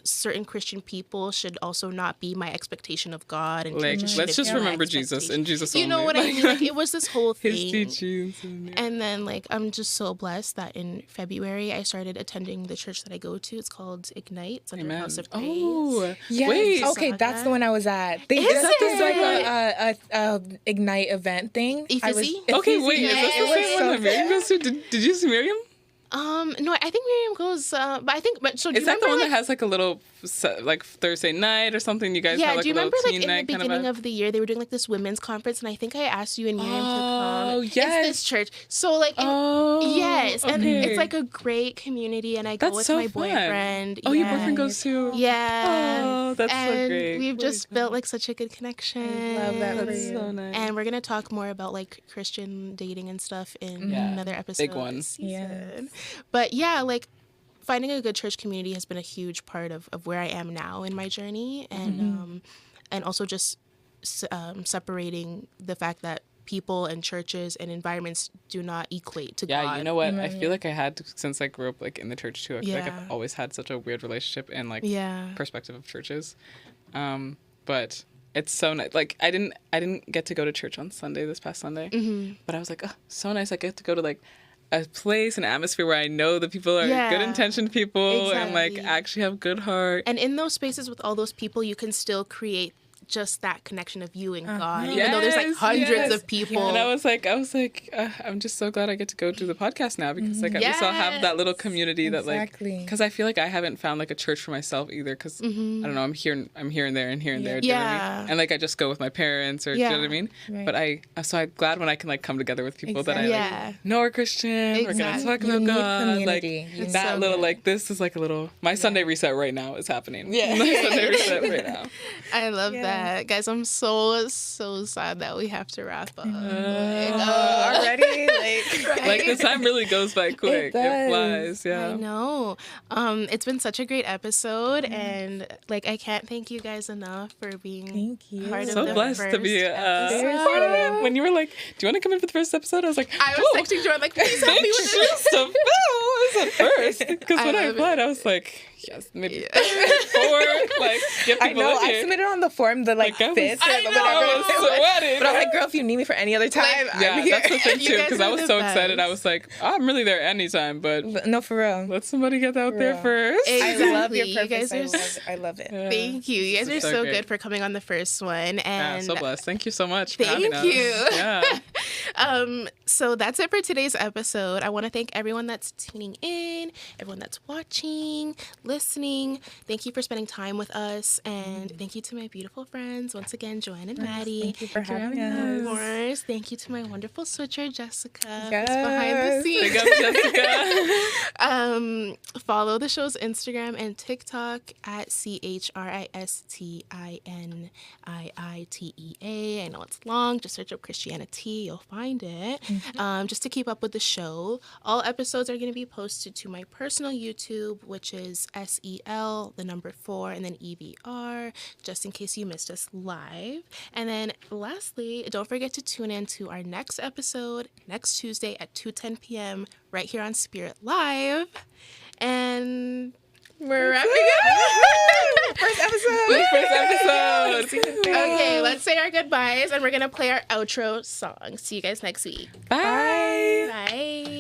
Speaker 1: certain Christian people should also not be my expectation of God, and
Speaker 2: Like,
Speaker 1: churches
Speaker 2: let's
Speaker 1: shouldn't
Speaker 2: just
Speaker 1: be my
Speaker 2: remember Jesus and Jesus
Speaker 1: You know
Speaker 2: only.
Speaker 1: what I mean? Like, it was this whole thing.
Speaker 2: His teachings.
Speaker 1: And then, like, I'm just so blessed that in February I started attending the church that I go to. It's called Ignite. It's under
Speaker 2: Amen.
Speaker 1: House of Praise.
Speaker 2: Oh,
Speaker 3: Yes.
Speaker 2: wait.
Speaker 3: Okay,
Speaker 1: Saw
Speaker 3: that's
Speaker 1: that.
Speaker 3: the one I was at. They
Speaker 1: Is
Speaker 3: did this
Speaker 1: it?
Speaker 3: like a Ignite event thing.
Speaker 1: Effizy?
Speaker 2: Okay, wait, is
Speaker 1: Yeah,
Speaker 2: this
Speaker 1: it
Speaker 2: the
Speaker 1: was
Speaker 2: same one that Miriam goes to? Did you see Miriam?
Speaker 1: No, I think Miriam goes, but I think, but so do
Speaker 2: Is
Speaker 1: you
Speaker 2: that the
Speaker 1: remember,
Speaker 2: one that has like a little, like Thursday night or something? You guys
Speaker 1: yeah,
Speaker 2: have like
Speaker 1: do you
Speaker 2: a little
Speaker 1: remember like
Speaker 2: teen
Speaker 1: in the
Speaker 2: night kind
Speaker 1: beginning
Speaker 2: of
Speaker 1: of the year they were doing like this women's conference, and I think I asked you and Miriam to come.
Speaker 2: Oh, yes.
Speaker 1: It's this church. So like,
Speaker 2: Oh,
Speaker 1: yes, and
Speaker 2: okay.
Speaker 1: it's like a great community, and I go
Speaker 2: That's
Speaker 1: with
Speaker 2: so
Speaker 1: my
Speaker 2: fun.
Speaker 1: boyfriend.
Speaker 2: Oh, your boyfriend goes too?
Speaker 1: Yeah.
Speaker 2: Oh, that's so
Speaker 1: and
Speaker 2: great.
Speaker 1: we've just built like such a good connection.
Speaker 3: love that for
Speaker 2: That's
Speaker 3: you.
Speaker 2: so nice.
Speaker 1: And we're gonna talk more about like Christian dating and stuff in
Speaker 2: Yeah,
Speaker 1: another episode.
Speaker 2: big one.
Speaker 1: this season.
Speaker 3: Yes.
Speaker 1: But yeah, like finding a good church community has been a huge part of where I am now in my journey, and also just separating the fact that people and churches and environments do not equate to
Speaker 2: Yeah,
Speaker 1: God.
Speaker 2: you know what? I feel like I had since I grew up like in the church too. I feel like
Speaker 1: Yeah.
Speaker 2: I've always had such a weird relationship and like
Speaker 1: Yeah.
Speaker 2: perspective of churches. But it's so nice. Like I didn't get to go to church on Sunday this past Sunday, but I was like, oh, so nice. I get to go to like a place, an atmosphere where I know the people are
Speaker 1: Yeah.
Speaker 2: good intentioned people and like
Speaker 1: Exactly.
Speaker 2: actually have good heart.
Speaker 1: And in those spaces with all those people, you can still create just that connection of you and God, even though there's like
Speaker 2: Yes,
Speaker 1: hundreds
Speaker 2: yes.
Speaker 1: of people.
Speaker 2: And I was like, I'm just so glad I get to go to the podcast now because like at least I'll have that little community that like,
Speaker 3: Exactly.
Speaker 2: because I feel like I haven't found like a church for myself either because I don't know, I'm here and there and here and there. Do you know what I
Speaker 1: Yeah.
Speaker 2: mean? And like I just go with my parents or do you know what I mean?
Speaker 3: Right.
Speaker 2: But I'm glad when I can like come together with people that I
Speaker 1: Yeah.
Speaker 2: like, know are Christian. We're gonna talk
Speaker 3: You
Speaker 2: about
Speaker 3: need
Speaker 2: God.
Speaker 3: community.
Speaker 2: Like
Speaker 3: You need
Speaker 2: that
Speaker 1: so
Speaker 2: little
Speaker 1: good.
Speaker 2: like this is like a little my Sunday reset right now is happening. Yeah, my Sunday reset right now.
Speaker 1: I love
Speaker 3: Yeah.
Speaker 1: that. Guys, I'm so sad that we have to wrap up.
Speaker 3: Already? Like,
Speaker 2: Like the time really goes by quick. It
Speaker 3: does.
Speaker 2: flies. Yeah.
Speaker 1: I know. It's been such a great episode, and like I can't thank you guys enough for being
Speaker 3: Thank you.
Speaker 1: part of
Speaker 2: So
Speaker 1: the
Speaker 2: blessed to be
Speaker 1: first
Speaker 2: a
Speaker 1: episode.
Speaker 2: part of it. When you were like, "Do you want to come in for the first episode?" I was like,
Speaker 1: I was
Speaker 2: "Oh,
Speaker 1: texting Jordan like, please help
Speaker 2: thank
Speaker 1: me
Speaker 2: you
Speaker 1: with this.
Speaker 2: so at first." Because when I
Speaker 1: love it.
Speaker 2: applied, I was like, "Yes, maybe 4, like get people
Speaker 3: I know.
Speaker 2: in
Speaker 3: I
Speaker 2: here."
Speaker 3: submitted on the form the like
Speaker 2: I was-
Speaker 3: fifth
Speaker 1: I
Speaker 3: or
Speaker 1: know.
Speaker 3: whatever.
Speaker 2: I was sweating.
Speaker 3: But I'm like, girl, if you need me for any other time,
Speaker 2: Yeah,
Speaker 3: I'm here.
Speaker 2: that's the thing
Speaker 1: You
Speaker 2: too.
Speaker 1: guys
Speaker 2: Because I
Speaker 1: are
Speaker 2: was
Speaker 1: the
Speaker 2: so excited. I
Speaker 1: best.
Speaker 2: was like, I'm really there anytime, but
Speaker 3: But no, for real.
Speaker 2: let somebody get out there
Speaker 3: real.
Speaker 2: first.
Speaker 3: I love your
Speaker 1: Exactly. You
Speaker 3: purpose.
Speaker 1: guys are
Speaker 3: I love it.
Speaker 2: Yeah.
Speaker 1: Thank you. You guys
Speaker 2: This
Speaker 1: are
Speaker 2: is
Speaker 1: so
Speaker 2: great.
Speaker 1: good for coming on the first one.
Speaker 2: Yeah,
Speaker 1: And
Speaker 2: so blessed. Thank you so much for having
Speaker 1: Thank
Speaker 2: us.
Speaker 1: you.
Speaker 2: Yeah.
Speaker 1: So that's it for today's episode. I want to thank everyone that's tuning in, everyone that's watching, listening. Thank you for spending time with us. And thank you to my beautiful friends, once again, Joanne and Maddie.
Speaker 3: Thank you for having
Speaker 1: Of
Speaker 3: us.
Speaker 1: course. Thank you to my wonderful switcher, Jessica,
Speaker 3: Yes.
Speaker 1: who's behind the
Speaker 2: Big
Speaker 1: scenes.
Speaker 2: up, Jessica.
Speaker 1: Follow the show's Instagram and TikTok at ChristianiTEA. I know it's long. Just search up ChristianiTEA. You'll find it. Just to keep up with the show. All episodes are going to be posted to my personal YouTube, which is SEL, the number 4, and then EVR, just in case you missed us live. And then lastly, don't forget to tune in to our next episode next Tuesday at 2:10 p.m. right here on Spirit Live. And we're wrapping up.
Speaker 3: First episode.
Speaker 2: First episode.
Speaker 3: Season 2.
Speaker 1: Okay, let's say our goodbyes, and we're going to play our outro song. See you guys next week.
Speaker 2: Bye.
Speaker 1: Bye.